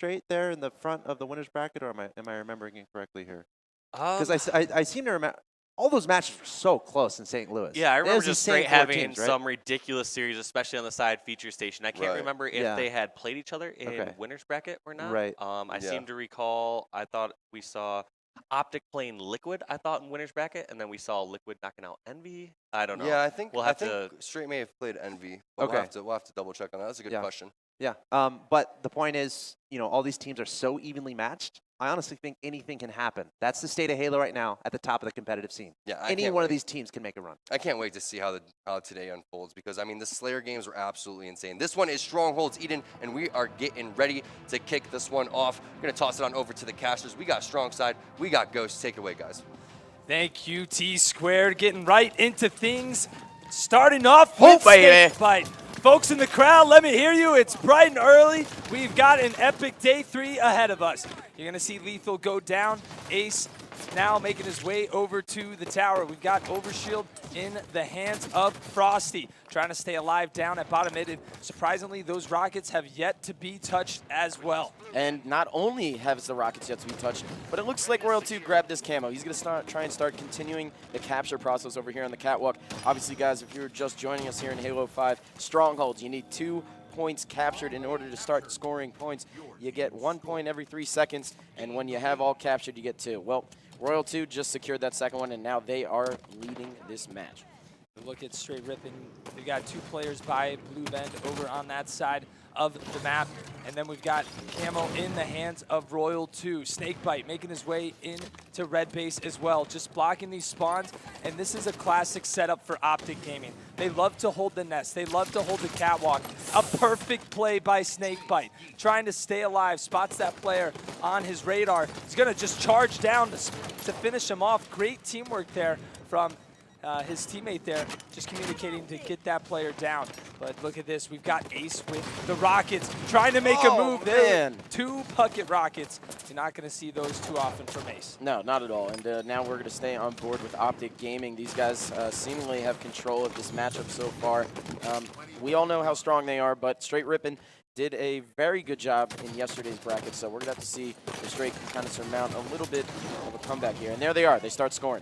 Str8 there in the front of the winners bracket, or am I remembering incorrectly here? Because I seem to remember all those matches were so close in St. Louis. Yeah, I remember just Str8 having teams, right? some ridiculous series, especially on the side feature station. I can't remember if they had played each other in winners bracket or not. Right. I seem to recall, I thought we saw Optic playing Liquid, I thought, in winners bracket, and then we saw Liquid knocking out Envy. I don't know. Yeah, I think to Str8 may have played Envy. But we'll have to double check on that. That's a good question. Yeah. But the point is, you know, all these teams are so evenly matched. I honestly think anything can happen. That's the state of Halo right now at the top of the competitive scene. Yeah, any one of these teams can make a run. I can't wait to see how today unfolds because, I mean, the Slayer games were absolutely insane. This one is Strongholds Eden, and we are getting ready to kick this one off. We're going to toss it on over to the casters. We got Strong Side. We got Ghost. Take it away, guys. Thank you, T-Squared. Getting right into things. Starting off with Snakebite. Folks in the crowd, let me hear you. It's bright and early. We've got an epic day 3 ahead of us. You're going to see Lethal go down. Ace now making his way over to the tower. We've got Overshield in the hands of Frosty, trying to stay alive down at bottom mid. And surprisingly, those rockets have yet to be touched as well. And not only has the rockets yet to be touched, but it looks like Royal 2 grabbed this camo. He's going to try and start continuing the capture process over here on the catwalk. Obviously, guys, if you're just joining us here in Halo 5, Strongholds, you need 2 points captured in order to start scoring points. You get 1 point every 3 seconds, and when you have all captured, you get 2. Well, Royal 2 just secured that second one, and now they are leading this match. Look at Str8 Rippin. We've got 2 players by Blue Bend over on that side of the map. And then we've got camo in the hands of Royal 2. Snakebite making his way into red base as well, just blocking these spawns. And this is a classic setup for Optic Gaming. They love to hold the nest. They love to hold the catwalk. A perfect play by Snakebite, trying to stay alive, spots that player on his radar. He's going to just charge down to finish him off. Great teamwork there from his teammate there, just communicating to get that player down. But look at this, we've got Ace with the rockets, trying to make a move there. 2 bucket rockets. You're not going to see those too often from Ace. No, not at all. And now we're going to stay on board with Optic Gaming. These guys seemingly have control of this matchup so far. We all know how strong they are, but Str8 Rippin did a very good job in yesterday's bracket, so we're going to have to see if Str8 can kind of surmount a little bit of a comeback here. And there they are. They start scoring.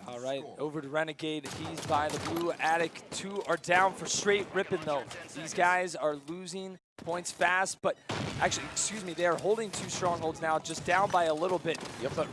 All right, over to Renegade. He's by the blue attic. 2 are down for Str8 Rippin, though. These guys are losing points fast, but actually, excuse me, they are holding 2 strongholds now, just down by a little bit. Yep. But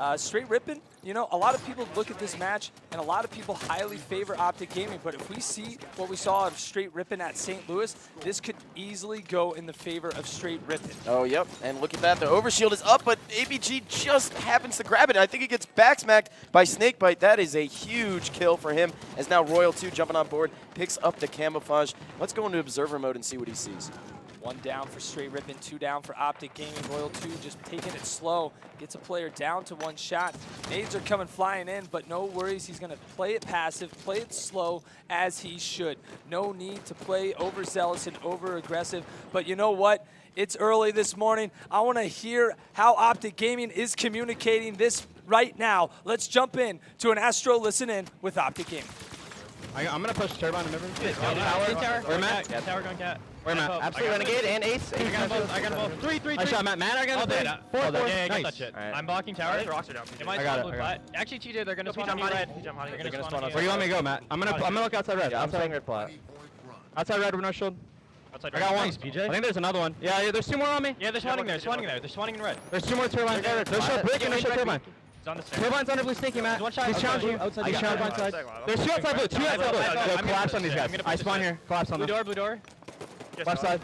Str8 Rippin, you know, a lot of people look at this match, and a lot of people highly favor Optic Gaming, but if we see what we saw of Str8 Rippin at St. Louis, this could easily go in the favor of Str8 Rippin. Oh, yep, and look at that. The overshield is up, but ABG just happens to grab it. I think he gets backsmacked by Snakebite. That is a huge kill for him, as now Royal 2 jumping on board, picks up the camouflage. Let's go into observer mode and see what he sees. 1 down for Str8 Rippin, 2 down for Optic Gaming. Royal 2 just taking it slow, gets a player down to 1 shot. Nades are coming flying in, but no worries. He's going to play it passive, play it slow as he should. No need to play overzealous and over-aggressive. But you know what? It's early this morning. I want to hear how Optic Gaming is communicating this right now. Let's jump in to an Astro Listen In with Optic Gaming. I'm going to push Turbine and everything. Tower. Where Matt? Yeah, tower going cat. Where Matt? Absolute Renegade and Ace. I got him both. 3. I shot Matt. Matt, I got him. 4. Yeah, Nice. that shit. Right. I'm blocking tower. The rocks are down. I got it. Actually, TJ, they're going to spawn on me red. They're going to spawn on Where do you want me to go, Matt? I'm gonna look outside red. Yeah, I'm staying red flat. Outside red with no shield. Outside I got 1. Nice, PJ. I think there's another one. Yeah, there's 2 more on me. Yeah, they're spawning there. They're spawning in red. There's 2 more turbines. No shield brick and no shield turbine. He's on the stairs. Turbine's under blue sneaky, Matt. One shot. He's challenging you. He's challenging on side. There's 2 outside blue. 2 outside blue. Go collapse on these guys. I spawn here. Collapse on them. Blue door. Left side.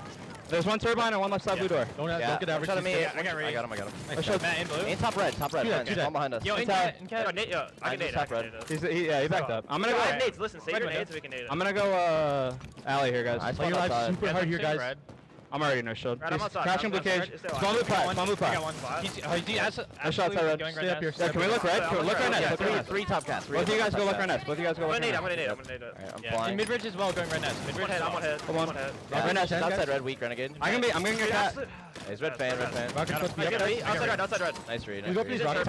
There's 1 turbine and 1 left side blue door. Don't get average. I got him. Matt, in blue. In top red. One behind us. Yo, in cat. I can nade. Top red. He backed up. I'm gonna go. I have nades. Listen, save your nades so we can nade it. I'm gonna go alley here, guys. Play your life super hard here, guys. I'm already no shield. Right, I'm outside. Crashing blue cage. Spawn blue plat. Spawn blue plat. I shot outside red. Stay up here. Yeah, can we look red? Look right next. 3 top cats. Both of you guys go look right next. I'm gonna nade it. In mid-bridge as well, going red nest. I'm one head. Come on. Red nest, outside red, weak renegade. I'm gonna get that. He's red fan, red fan. Rockets supposed to be I get up. read. Outside red. Nice read. We go for these rockets.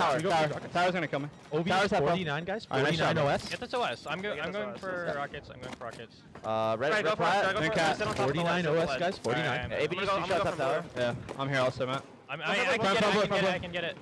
Tower's gonna come in. Tower's up, bro. 49, guys. Alright, nice 49 job. OS. Get this OS. I'm going for rockets. I'm going for rockets. Red, Right, go red for it. plat. Go then for cat. it. Sit on top of the 49 ledge, OS, guys. 49. ABD I'm two gonna shots go up for tower. Yeah, I'm here also, Matt. I can get it.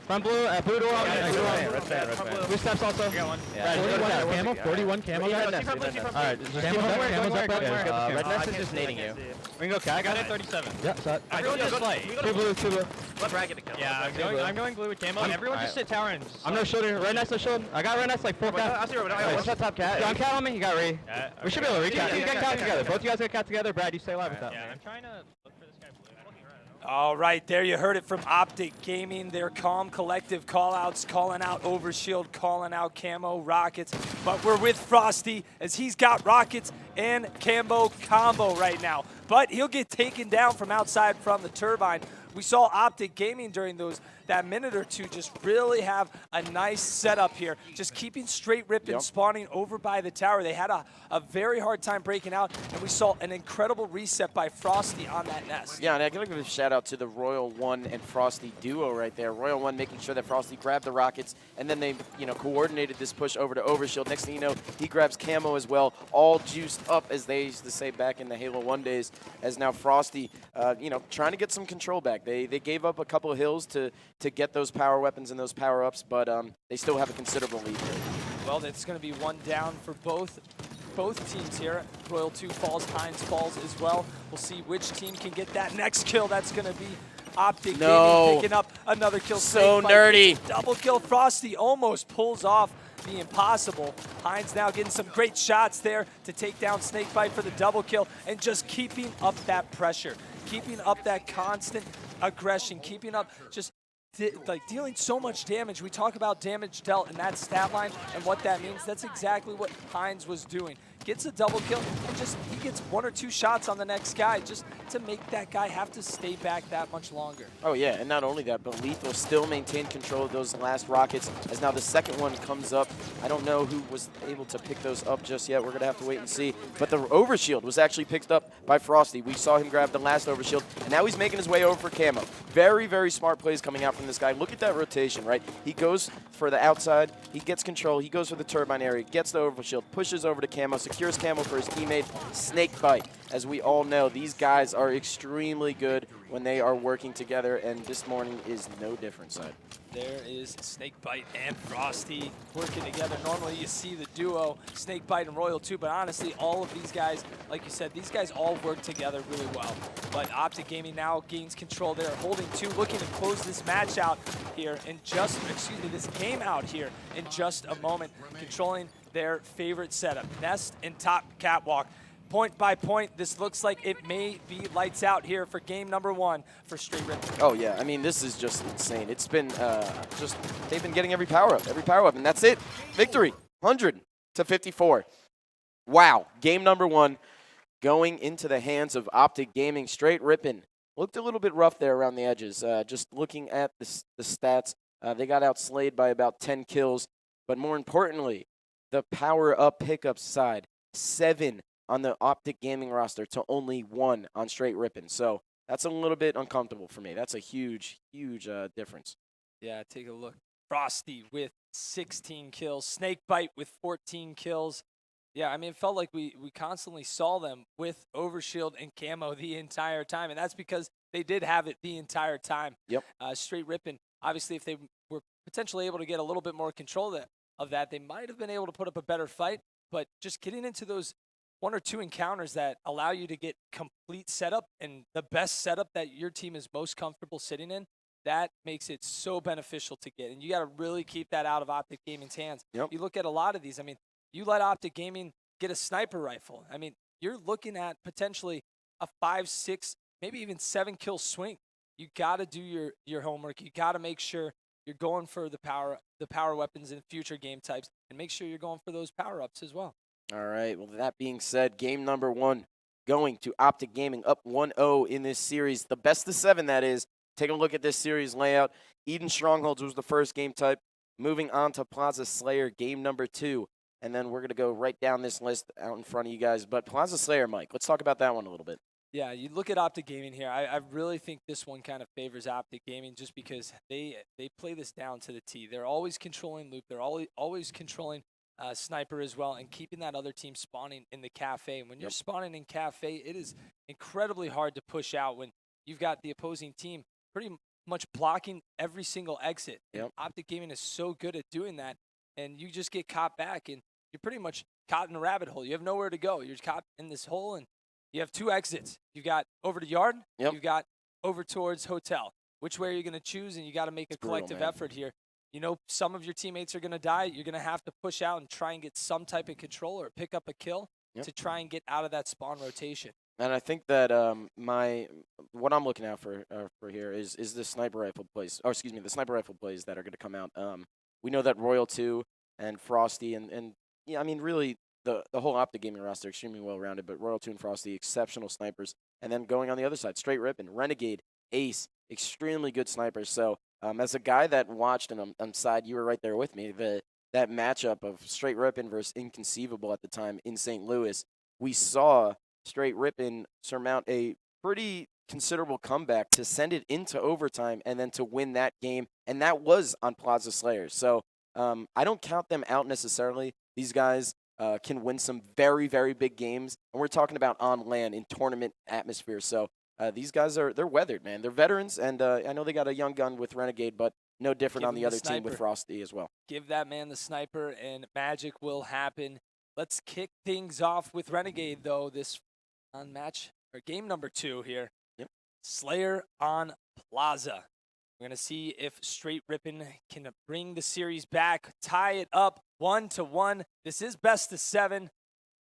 Front blue, Blue door. Yeah, Blue door. Red fan, red fan. Blue steps also. I got one. Yeah. 41 Yeah. camo. Yeah. 41 camo. Yeah. guys. See front blue, see front blue. Alright, just Don't camo's up. worry, Camo's don't up. worry, Yeah, don't just worry. get the Red camo. nest is just nading you. We can go cat. I got it 37. Yeah, set. Everyone just play. Two blue, two blue. Let Ragged kill. Yeah, blue. I'm going blue with camo. Everyone just sit tower and just. I'm no shooter. Right next to shield. I got right next like full cat. I see where One shot top cat. Yeah, I'm cat on me. You got re. Yeah, We should be able to recap. Yeah, You get yeah, cat yeah, together. yeah. Both you guys get cat together. Brad, you stay alive with that. Yeah, I'm trying to look for this guy blue. I'm looking right. All right, there you heard it from Optic Gaming. Their calm, collective call-outs, calling out Overshield, calling out Camo, Rockets. But we're with Frosty as he's got Rockets and Camo combo right now. But he'll get taken down from outside from the turbine. We saw Optic Gaming during that minute or two just really have a nice setup here. Just keeping Str8 Rippin spawning over by the tower. They had a very hard time breaking out, and we saw an incredible reset by Frosty on that nest. Yeah, and I gotta give a shout out to the Royal One and Frosty duo right there. Royal One making sure that Frosty grabbed the rockets, and then they, coordinated this push over to Overshield. Next thing you know, he grabs Camo as well, all juiced up, as they used to say back in the Halo 1 days. As now Frosty, trying to get some control back. They gave up a couple of hills to get those power weapons and those power ups, but they still have a considerable lead here. Well, it's going to be one down for both teams here. Royal 2 falls, Hines falls as well. We'll see which team can get that next kill. That's going to be Optic Gaming picking up another kill. So Snake nerdy. Bite, double kill. Frosty almost pulls off the impossible. Hines now getting some great shots there to take down Snakebite for the double kill and just keeping up that pressure, keeping up that constant aggression, keeping up just dealing so much damage. We talk about damage dealt in that stat line and what that means. That's exactly what Hines was doing. Gets a double kill and he gets 1 or 2 shots on the next guy just to make that guy have to stay back that much longer. Oh yeah, and not only that, but Lethal still maintained control of those last rockets as now the second one comes up. I don't know who was able to pick those up just yet. We're going to have to wait and see. But the Overshield was actually picked up by Frosty. We saw him grab the last Overshield, and now he's making his way over for Camo. Very, very smart plays coming out from this guy. Look at that rotation, right? He goes for the outside, he gets control, he goes for the turbine area, gets the Overshield, pushes over to Camo, secures Camo for his teammate, Snakebite. As we all know, these guys are extremely good when they are working together, and this morning is no different, side. There is Snakebite and Frosty working together. Normally you see the duo, Snakebite and Royal 2, but honestly, all of these guys, like you said, these guys all work together really well. But Optic Gaming now gains control. They're holding 2, looking to close this match out here in this game out here in just a moment, controlling their favorite setup, nest and top catwalk. Point by point, this looks like it may be lights out here for game number 1 for Str8 Rippin. Oh yeah, I mean, this is just insane. It's been they've been getting every power up, and that's it. Victory, 100-54. Wow, game number 1 going into the hands of Optic Gaming. Str8 Rippin looked a little bit rough there around the edges. Just looking at the stats, they got outslayed by about 10 kills, but more importantly, the power up pickup side, 7 on the Optic Gaming roster to only 1 on Str8 Rippin. So that's a little bit uncomfortable for me. That's a huge, huge difference. Yeah, take a look. Frosty with 16 kills, Snakebite with 14 kills. Yeah, I mean, it felt like we constantly saw them with Overshield and Camo the entire time, and that's because they did have it the entire time. Yep. Str8 Rippin, obviously, if they were potentially able to get a little bit more control of that, they might have been able to put up a better fight, but just getting into those 1 or 2 encounters that allow you to get complete setup and the best setup that your team is most comfortable sitting in, that makes it so beneficial to get. And you got to really keep that out of Optic Gaming's hands. Yep. You look at a lot of these. I mean, you let Optic Gaming get a sniper rifle. I mean, you're looking at potentially a 5, 6, maybe even 7 kill swing. You got to do your homework. You got to make sure you're going for the power weapons in future game types, and make sure you're going for those power ups as well. All right, well, that being said, game number 1 going to Optic Gaming, up 1-0 in this series. The best of 7, that is. Take a look at this series layout. Eden Strongholds was the first game type. Moving on to Plaza Slayer, game number 2. And then we're going to go right down this list out in front of you guys. But Plaza Slayer, Mike, let's talk about that one a little bit. Yeah, you look at Optic Gaming here. I really think this one kind of favors Optic Gaming just because they play this down to the T. They're always controlling loop. They're always controlling sniper as well and keeping that other team spawning in the cafe. And when you're spawning in cafe, it is incredibly hard to push out when you've got the opposing team pretty much blocking every single exit. Yep. Optic Gaming is so good at doing that, and you just get caught back, and you're pretty much caught in a rabbit hole. You have nowhere to go. You're caught in this hole, and you have 2 exits. You've got over to yard. Yep. You've got over towards hotel. Which way are you going to choose? And you got to make a collective effort here. You know, some of your teammates are going to die. You're going to have to push out and try and get some type of control or pick up a kill to try and get out of that spawn rotation. And I think that what I'm looking out for here is the sniper rifle plays, or excuse me, the sniper rifle plays that are going to come out. We know that Royal 2 and Frosty and yeah, I mean really the whole Optic Gaming roster extremely well rounded, but Royal 2 and Frosty exceptional snipers. And then going on the other side, Str8 Rippin, Renegade, Ace, extremely good snipers. So as a guy that watched, and I'm side, you were right there with me, that matchup of Str8 Rippin versus Inconceivable at the time in St. Louis, we saw Str8 Rippin surmount a pretty considerable comeback to send it into overtime and then to win that game, and that was on Plaza Slayers. So I don't count them out necessarily. These guys can win some very, very big games, and we're talking about on land in tournament atmosphere. So these guys they're weathered, man. They're veterans, and I know they got a young gun with Renegade, but no different on the other team with Frosty as well. Give that man the sniper, and magic will happen. Let's kick things off with Renegade, though, this on match or game number 2 here. Yep. Slayer on Plaza. We're gonna see if Str8 Rippin can bring the series back, tie it up 1-1. This is best of 7.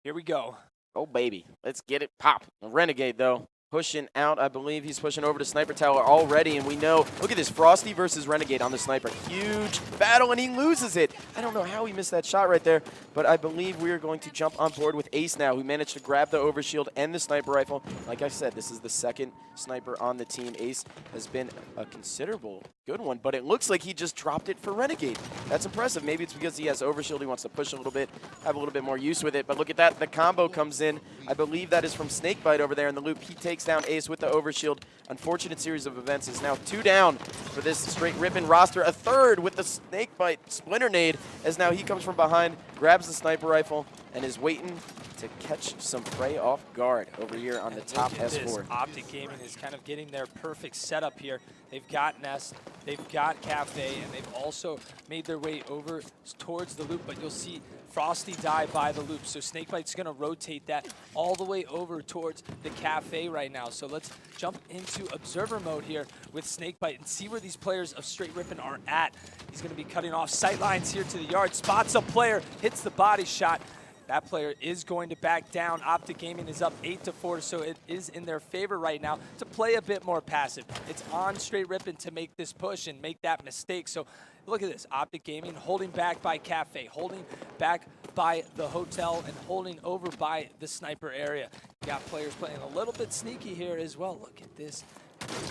Here we go. Oh baby, let's get it pop. Renegade though, pushing out. I believe he's pushing over to Sniper Tower already, and we know, look at this, Frosty versus Renegade on the Sniper. Huge battle, and he loses it. I don't know how he missed that shot right there, but I believe we are going to jump on board with Ace now, who managed to grab the overshield and the sniper rifle. Like I said, this is the second sniper on the team. Ace has been a considerable good one, but it looks like he just dropped it for Renegade. That's impressive. Maybe it's because he has overshield. He wants to push a little bit, have a little bit more use with it, but look at that. The combo comes in. I believe that is from Snakebite over there in the loop. He takes down Ace with the overshield. Unfortunate series of events is now 2 down for this Str8 Rippin roster. A third with the Snakebite Splinter Nade, as now he comes from behind, grabs the sniper rifle, and is waiting to catch some prey off guard over here on the top S4. Optic Gaming is kind of getting their perfect setup here. They've got Nest, they've got Cafe, and they've also made their way over towards the loop, but you'll see Frosty die by the loop. So Snakebite's gonna rotate that all the way over towards the Cafe right now. So let's jump into observer mode here with Snakebite and see where these players of Str8 Rippin are at. He's gonna be cutting off sight lines here to the yard, spots a player, hits the body shot. That player is going to back down. Optic Gaming is up 8-4, so it is in their favor right now to play a bit more passive. It's on Str8 Rippin to make this push and make that mistake. So look at this, Optic Gaming holding back by Cafe, holding back by the hotel, and holding over by the sniper area. You got players playing a little bit sneaky here as well. Look at this.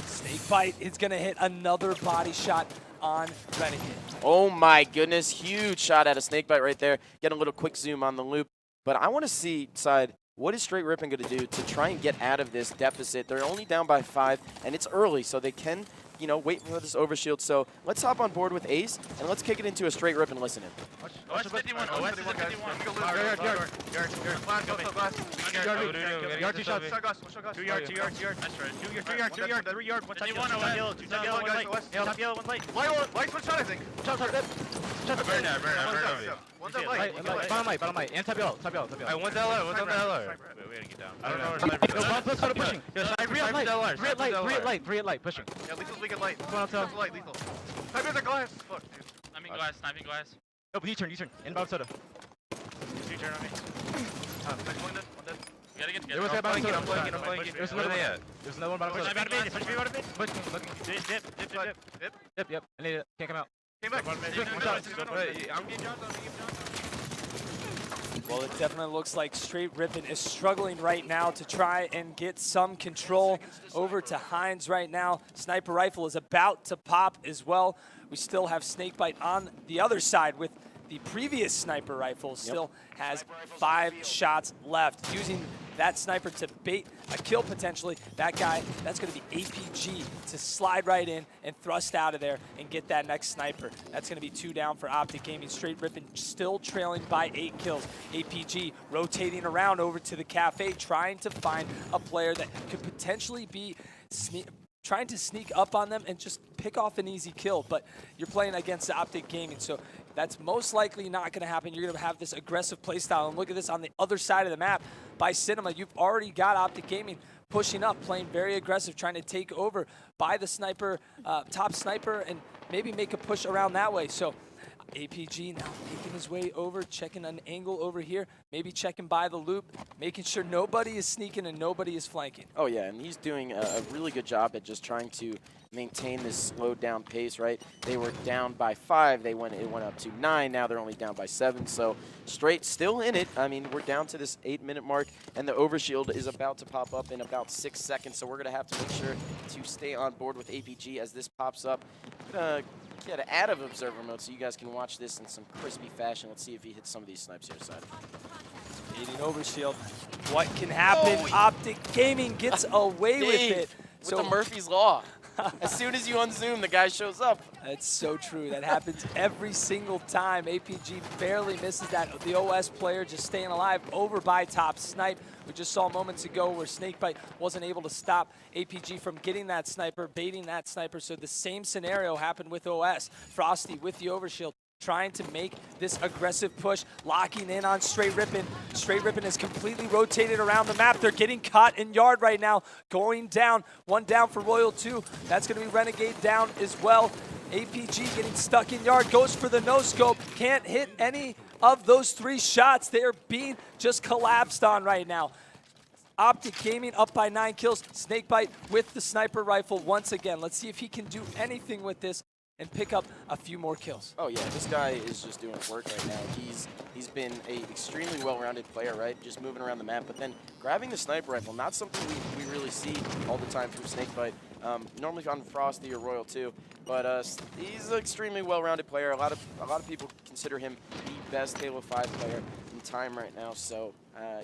Snakebite is going to hit another body shot on Renegade. Oh my goodness, huge shot at a Snakebite right there. Get a little quick zoom on the loop. But I want to see, Side, what is Str8 Rippin going to do to try and get out of this deficit? They're only down by 5, and it's early, so they can, you know, wait for this overshield. So let's hop on board with Ace, and let's kick it into a Str8 Rippin listening. OS 51, OS 51. Yard 2 shots. 2 yard. That's right. 2 yard, 3 yard, 1 top yellow, 2 top yellow, 1 light. Top yellow, 1 light. Light, 1 shot, I think. Shot, dead. Shot, Burn that. One's at light. Bottom light. And top yellow. One's LR, one's on the LR. We gotta get down. I don't know where Yo, bomb started pushing. Yo, Three at light, pushing. Yeah, lethal's weak at light. Come on, top. Light, lethal. Snipers at glass. Fuck, dude. Sniping glass. Oh, U-turn. Inbound soda. U-turn on me. One dead. We gotta get There was that bottom soda. I'm flanking. There's another one. There's another one bottom soda. Push me out of mid. Pushing. Dip. Yep. I need it. Can't come out. Came back. I'm getting Johnson. Well, it definitely looks like Str8 Rippin is struggling right now to try and get some control over to Hines right now. Sniper rifle is about to pop as well. We still have Snakebite on the other side with the previous sniper rifle. Still has 5 shots left. Using that sniper to bait a kill potentially. That guy, that's going to be APG to slide right in and thrust out of there and get that next sniper. That's going to be 2 down for Optic Gaming. Str8 Rippin still trailing by 8 kills. APG rotating around over to the cafe, trying to find a player that could potentially be trying to sneak up on them and just pick off an easy kill, but you're playing against Optic Gaming, so that's most likely not going to happen. You're going to have this aggressive playstyle, and look at this on the other side of the map by Cinema. You've already got Optic Gaming pushing up, playing very aggressive, trying to take over by the sniper, top sniper, and maybe make a push around that way. So APG now making his way over, checking an angle over here, maybe checking by the loop, making sure nobody is sneaking and nobody is flanking. Oh yeah, and he's doing a really good job at just trying to maintain this slowed down pace, right? They were down by 5, it went up to 9, now they're only down by 7, so Str8 still in it. I mean, we're down to this 8-minute mark, and the overshield is about to pop up in about 6 seconds, so we're gonna have to make sure to stay on board with APG as this pops up. Get out of observer mode so you guys can watch this in some crispy fashion. Let's see if he hits some of these snipes here side. Eating overshield. What can happen? Oh, Optic Gaming gets away with it. With the Murphy's Law. As soon as you unzoom, the guy shows up. That's so true. That happens every single time. APG barely misses that. The OS player just staying alive over by top snipe. We just saw moments ago where Snakebite wasn't able to stop APG from getting that sniper, baiting that sniper. So the same scenario happened with OS. Frosty with the overshield, trying to make this aggressive push, locking in on Str8 Rippin. Str8 Rippin is completely rotated around the map. They're getting caught in yard right now, going down. 1 down for Royal 2. That's going to be Renegade down as well. APG getting stuck in yard, goes for the no-scope, can't hit any of those 3 shots. They are being just collapsed on right now. Optic Gaming up by 9 kills. Snakebite with the sniper rifle once again. Let's see if he can do anything with this and pick up a few more kills. Oh yeah, this guy is just doing work right now. He's been a extremely well-rounded player, right? Just moving around the map, but then grabbing the sniper rifle, not something we really see all the time from Snakebite. Normally on Frosty or Royal 2, but he's an extremely well-rounded player. A lot of people consider him the best Halo 5 player in time right now. So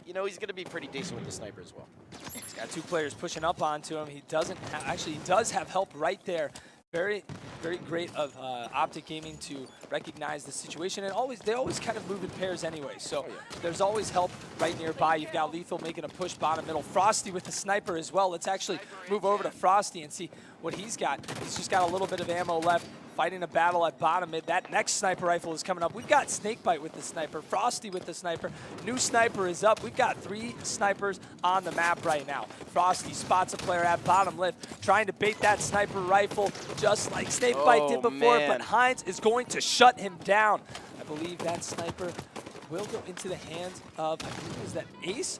you know, he's going to be pretty decent with the sniper as well. He's got 2 players pushing up onto him. He doesn't actually, he does have help right there. Very, very great of Optic Gaming to recognize the situation, and they always kind of move in pairs anyway, so there's always help right nearby. You've got Lethal making a push bottom middle. Frosty with the sniper as well. Let's actually move over to Frosty and see what he's got. He's just got a little bit of ammo left, fighting a battle at bottom mid. That next sniper rifle is coming up. We've got Snakebite with the sniper, Frosty with the sniper. New sniper is up. We've got 3 snipers on the map right now. Frosty spots a player at bottom left, trying to bait that sniper rifle just like Snakebite did before, but Hines is going to shut him down. I believe that sniper will go into the hands of, I believe, is that Ace?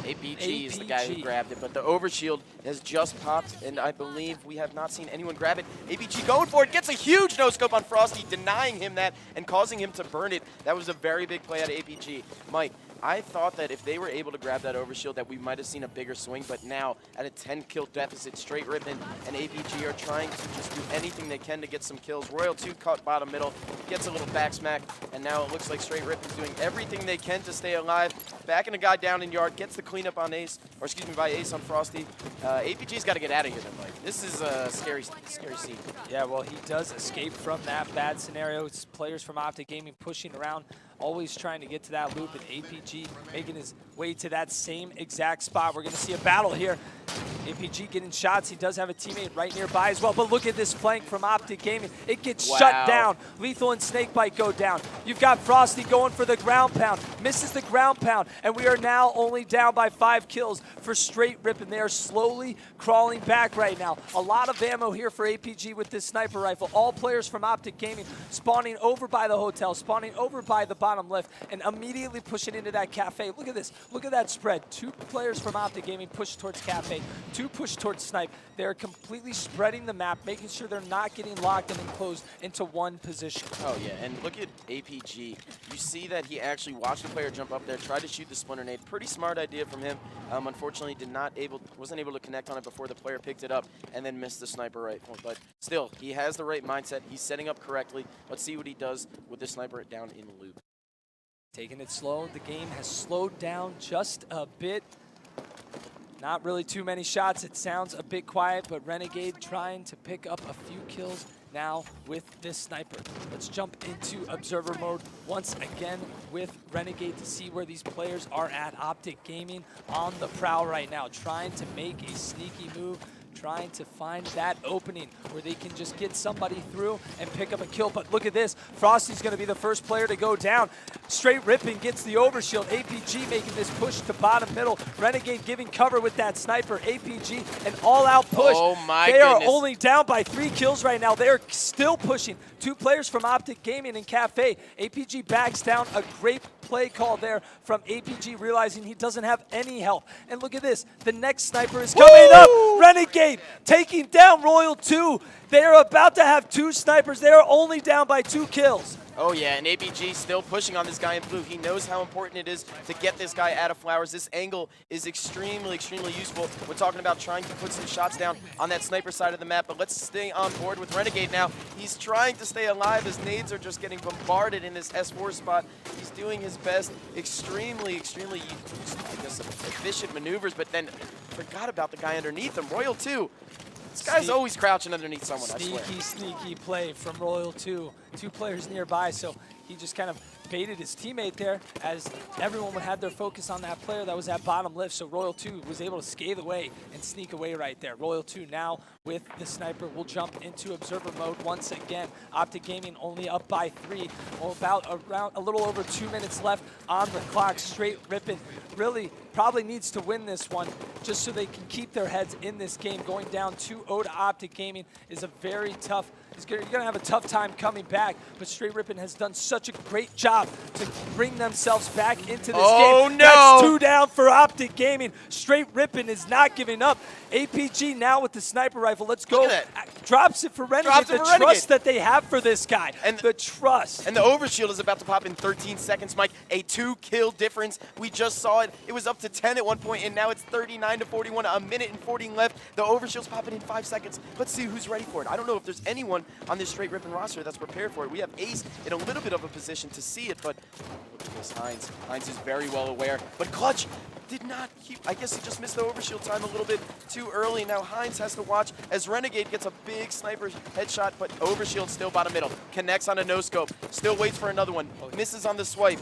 APG is the guy who grabbed it, but the overshield has just popped, and I believe we have not seen anyone grab it. APG going for it, gets a huge no-scope on Frosty, denying him that and causing him to burn it. That was a very big play out of APG. Mike, I thought that if they were able to grab that overshield that we might have seen a bigger swing, but now at a 10-kill deficit, Str8 Rippin and APG are trying to just do anything they can to get some kills. Royal 2 caught bottom middle, gets a little back smack, and now it looks like Str8 Rippin's doing everything they can to stay alive. Backing a guy down in yard, gets the cleanup on Ace, or excuse me, by Ace on Frosty. APG's got to get out of here then, Mike. This is a scary scene. Yeah, well, he does escape from that bad scenario. It's players from Optic Gaming pushing around, always trying to get to that loop, and APG making his way to that same exact spot. We're going to see a battle here. APG getting shots. He does have a teammate right nearby as well, but look at this flank from Optic Gaming. It gets shut down. Lethal and Snakebite go down. You've got Frosty going for the ground pound. Misses the ground pound, and we are now only down by 5 kills for Str8 Rippin. They are slowly crawling back right now. A lot of ammo here for APG with this sniper rifle. All players from Optic Gaming spawning over by the hotel, spawning over by the bottom left, and immediately pushing into that cafe. Look at this. Look at that spread. 2 players from Optic Gaming push towards cafe, 2 push towards snipe. They're completely spreading the map, making sure they're not getting locked and enclosed into one position. Oh yeah, and look at APG. You see that he actually watched the player jump up there, tried to shoot the splinter nade. Pretty smart idea from him. Unfortunately, wasn't able to connect on it before the player picked it up, and then missed the sniper rifle. But still, he has the right mindset. He's setting up correctly. Let's see what he does with the sniper down in loop. Taking it slow. The game has slowed down just a bit. Not really too many shots. It sounds a bit quiet, but Renegade trying to pick up a few kills now with this sniper. Let's jump into observer mode once again with Renegade to see where these players are at. Optic Gaming on the prowl right now, trying to make a sneaky move, trying to find that opening where they can just get somebody through and pick up a kill. But look at this, Frosty's gonna be the first player to go down. Str8 Rippin gets the overshield. APG making this push to bottom middle. Renegade giving cover with that sniper. APG, an all-out push. Oh my They goodness. are only down by 3 kills right now. They are still pushing. 2 players from Optic Gaming and Cafe. APG backs down. A great play call there from APG, realizing he doesn't have any help. And look at this, the next sniper is coming up. Renegade taking down Royal 2. They are about to have 2 snipers. They are only down by 2 kills. Oh yeah, and APG still pushing on this guy in blue. He knows how important it is to get this guy out of flowers. This angle is extremely, extremely useful. We're talking about trying to put some shots down on that sniper side of the map, but let's stay on board with Renegade now. He's trying to stay alive as nades are just getting bombarded in this S4 spot. He's doing his best, extremely, extremely, I guess, efficient maneuvers, but then forgot about the guy underneath him. Royal 2. This guy's always crouching underneath someone, I swear. Sneaky play from Royal 2. 2 players nearby, so he just kind of baited his teammate there as everyone would have their focus on that player that was at bottom left. So Royal 2 was able to scathe away and sneak away right there. Royal 2 now with the sniper will jump into observer mode once again. Optic Gaming only up by 3. Around a little over 2 minutes left on the clock. Str8 Rippin really probably needs to win this one just so they can keep their heads in this game. Going down 2-0 to Optic Gaming is a very tough. You're going to have a tough time coming back, but Str8 Rippin has done such a great job to bring themselves back into this game. Oh no! That's 2 down for Optic Gaming. Str8 Rippin is not giving up. APG now with the sniper rifle. Let's go. Look at that. Drops it for Renegade. Drops it The for Renegade. trust that they have for this guy. And the trust. And the overshield is about to pop in 13 seconds, Mike. A 2-kill difference. We just saw it. It was up to 10 at one point, and now it's 39 to 41. A minute and 40 left. The overshield's popping in 5 seconds. Let's see who's ready for it. I don't know if there's anyone on this Str8 Rippin roster that's prepared for it. We have Ace in a little bit of a position to see it, but look at this, Heinz. Heinz is very well aware, but Clutch did not keep, I guess he just missed the overshield time a little bit too early. Now Heinz has to watch as Renegade gets a big sniper headshot, but overshield still bottom middle. Connects on a no-scope, still waits for another one, misses on the swipe.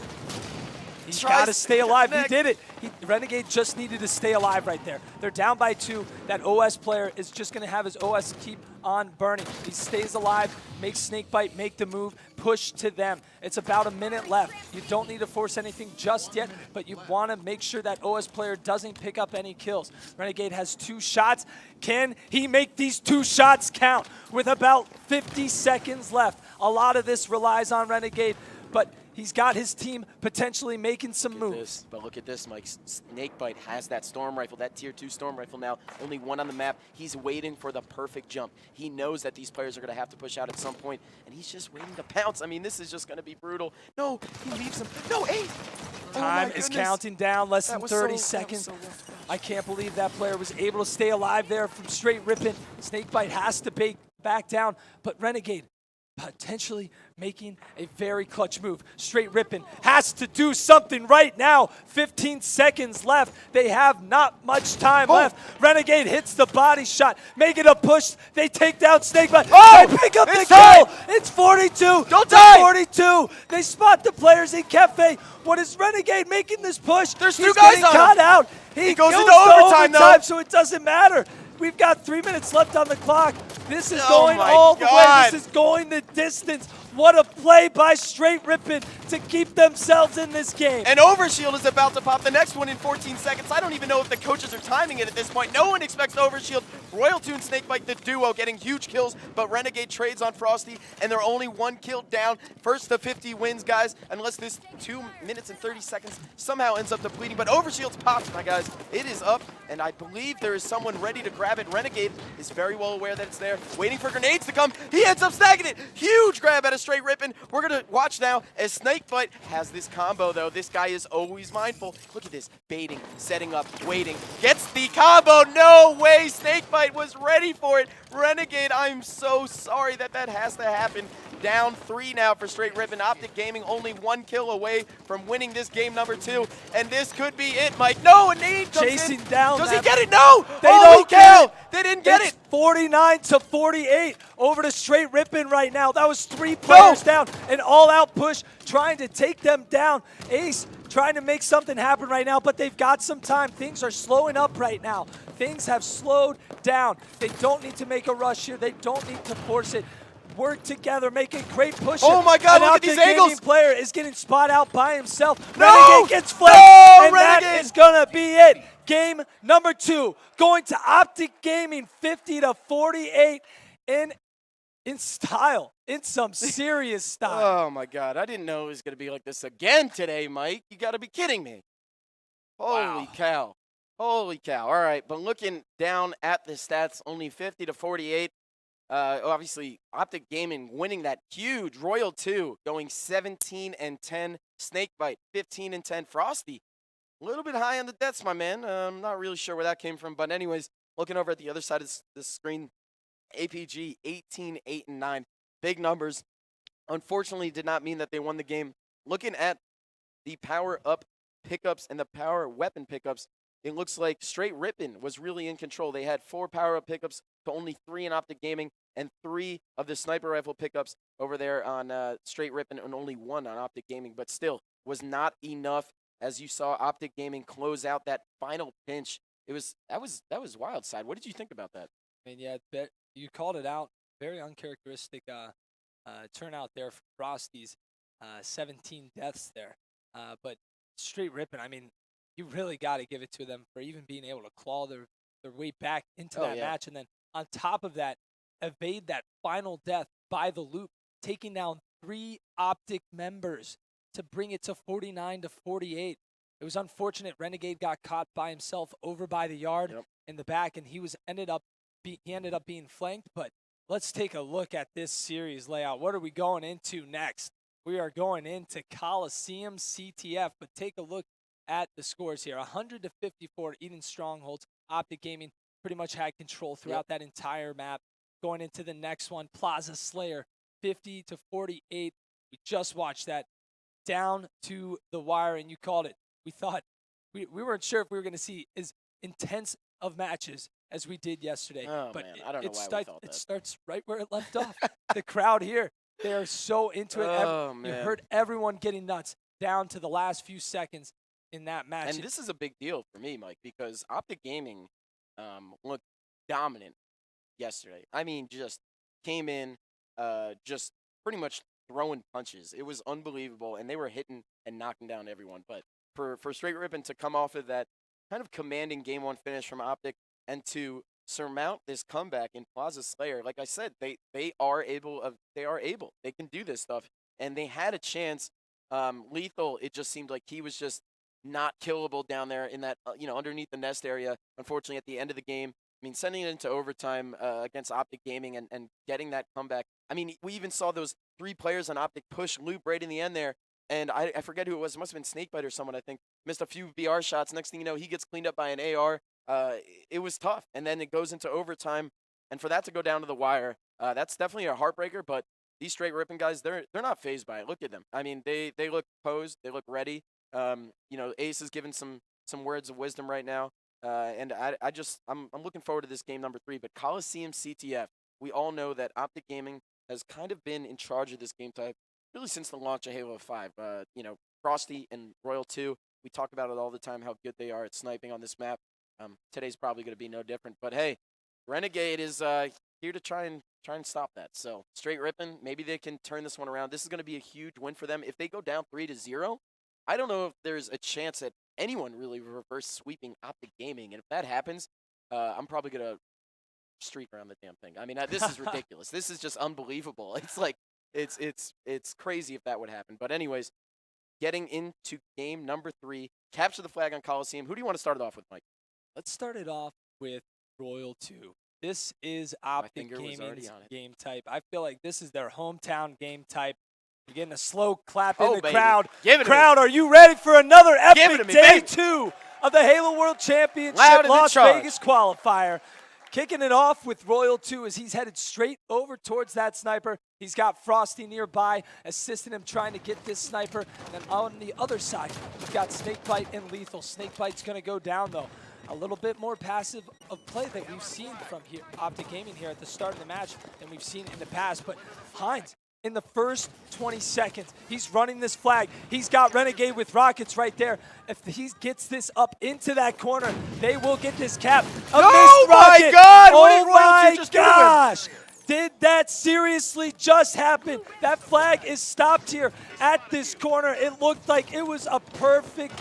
He's Tries got to stay alive. connect. He did it. Renegade just needed to stay alive right there. They're down by 2. That OS player is just going to have his OS keep on burning. He stays alive, makes Snakebite make the move, push to them. It's about a minute left. You don't need to force anything just yet, but you want to make sure that OS player doesn't pick up any kills. Renegade has 2 shots. Can he make these 2 shots count with about 50 seconds left? A lot of this relies on Renegade, but he's got his team potentially making some moves. But look at this, Mike. Snakebite has that storm rifle, that tier 2 storm rifle now. Only 1 on the map. He's waiting for the perfect jump. He knows that these players are going to have to push out at some point, and he's just waiting to pounce. I mean, this is just going to be brutal. No, he leaves him. No, 8! Time is counting down, less than 30 so seconds. rough. I can't believe that player was able to stay alive there from Str8 Rippin. Snakebite has to back down, but Renegade potentially making a very clutch move. Str8 Rippin has to do something right now. 15 seconds left. They have not much time left. Renegade hits the body shot, making a push. They take down Snakebite. They pick up the kill. It's 42. Don't die. 42. They spot the players in Cafe. What is Renegade making this push? There's 2 He's guys getting on caught him. out. He goes into overtime, though. So it doesn't matter. We've got 3 minutes left on the clock. This is Oh going my all the way. God. This is going the distance. What a play by Str8 Rippin to keep themselves in this game. And Overshield is about to pop the next one in 14 seconds. I don't even know if the coaches are timing it at this point. No one expects Overshield. Royal 2 and Snakebite, the duo, getting huge kills, but Renegade trades on Frosty, and they're only 1 kill down. First to 50 wins, guys, unless this 2 minutes and 30 seconds somehow ends up depleting. But Overshield's popped, my guys. It is up, and I believe there is someone ready to grab it. Renegade is very well aware that it's there, waiting for grenades to come. He ends up snagging it. Huge grab out of Str8 Rippin. We're going to watch now as Snakebite has this combo, though. This guy is always mindful. Look at this. Baiting, setting up, waiting. Gets the combo. No way. Snakebite was ready for it. Renegade, I'm so sorry that has to happen. down 3 now for Str8 Rippin. Optic Gaming only 1 kill away from winning this game number 2, and this could be it, Mike. No, a nade comes Chasing in. down. Does he that- get it? No! They Holy don't get cow! it. They didn't get It's it! 49-48 over to Str8 Rippin right now. That was 3 players down. An all-out push trying to take them down. Ace trying to make something happen right now, but they've got some time. Things are slowing up right now. Things have slowed down. They don't need to make a rush here. They don't need to force it. Work together, make a great push. Oh my God, look at these angles. Gaming player is getting spot out by himself. No! Renegade gets flanked, No, and that Renegade! is gonna be it. Game number 2 going to Optic Gaming, 50-48 in style, in some serious style. Oh my God, I didn't know it was going to be like this again today, Mike. You got to be kidding me. Holy cow. Holy cow. All right, but looking down at the stats, only 50-48. Obviously, Optic Gaming winning that huge. Royal 2 going 17-10. Snakebite 15-10. Frosty, a little bit high on the deaths, my man. I'm not really sure where that came from, but anyways, looking over at the other side of the screen, APG 18-8-9. Big numbers. Unfortunately, did not mean that they won the game. Looking at the power-up pickups and the power weapon pickups, it looks like Str8 Rippin was really in control. They had 4 power-up pickups to only 3 in Optic Gaming, and 3 of the sniper rifle pickups over there on Str8 Rippin, and only 1 on Optic Gaming, but still was not enough. As you saw Optic Gaming close out that final pinch. That was wild side. What did you think about that? I mean, yeah, you called it out. Very uncharacteristic turnout there for Frosty's. 17 deaths there. But Str8 Rippin, I mean, you really got to give it to them for even being able to claw their way back into that match. And then on top of that, evade that final death by the loop, taking down 3 Optic members to bring it to 49-48. It was unfortunate. Renegade got caught by himself over by the yard in the back, and he ended up being flanked. But let's take a look at this series layout. What are we going into next? We are going into Coliseum CTF, but take a look at the scores here. 100-54 Eden Strongholds. Optic Gaming pretty much had control throughout that entire map. Going into the next one, Plaza Slayer, 50-48. We just watched that down to the wire, and you called it. We thought we weren't sure if we were going to see as intense of matches as we did yesterday. Oh, but man, I don't know why we thought that. It starts right where it left off. The crowd here, they are so into it. Oh, You man. heard everyone getting nuts down to the last few seconds in that match. And this is a big deal for me, Mike, because Optic Gaming looked dominant yesterday. I mean, just came in, just pretty much throwing punches. It was unbelievable, and they were hitting and knocking down everyone. But for Str8 Rippin to come off of that kind of commanding Game 1 finish from Optic and to surmount this comeback in Plaza Slayer, like I said, they are able. They can do this stuff, and they had a chance. Lethal, it just seemed like he was just not killable down there in that, underneath the nest area. Unfortunately, at the end of the game, I mean, sending it into overtime against Optic Gaming and getting that comeback. I mean, we even saw those 3 players on Optic push loop right in the end there. And I forget who it was. It must have been Snakebite or someone, I think. Missed a few BR shots. Next thing you know, he gets cleaned up by an AR. It was tough. And then it goes into overtime. And for that to go down to the wire, that's definitely a heartbreaker. But these Str8 Rippin guys, they're not fazed by it. Look at them. I mean, they look posed. They look ready. Ace is giving some words of wisdom right now. And I'm looking forward to this game number 3. But Coliseum CTF, we all know that Optic Gaming has kind of been in charge of this game type really since the launch of Halo 5. Frosty and Royal 2, we talk about it all the time, how good they are at sniping on this map. Today's probably going to be no different. But hey, Renegade is here to try and stop that. So Str8 Rippin, maybe they can turn this one around. This is going to be a huge win for them. If they go down 3-0, I don't know if there's a chance that anyone really reverse sweeping Optic Gaming. And if that happens, I'm probably going to streak around the damn thing. I mean, this is ridiculous. This is just unbelievable. It's like, it's crazy if that would happen. But anyways, getting into game number 3, capture the flag on Coliseum. Who do you want to start it off with, Mike? Let's start it off with Royal 2. This is Optic Gaming's game type. I feel like this is their hometown game type. You're getting a slow clap in the baby. crowd. Give it to Crowd, are you ready for another Give it epic to me, day baby. 2 of the Halo World Championship Loud and in Las charge. Vegas qualifier? Kicking it off with Royal 2 as he's headed straight over towards that sniper. He's got Frosty nearby, assisting him trying to get this sniper. And then on the other side, we've got Snakebite and Lethal. Snakebite's going to go down, though. A little bit more passive of play that we've seen from here, Optic Gaming here at the start of the match than we've seen in the past. But Heinz, in the first 20 seconds, he's running this flag. He's got Renegade with rockets right there. If he gets this up into that corner, they will get this cap. Oh my God! What did Royal 2 just do to him? Gosh! Did that seriously just happen? That flag is stopped here at this corner. It looked like it was a perfect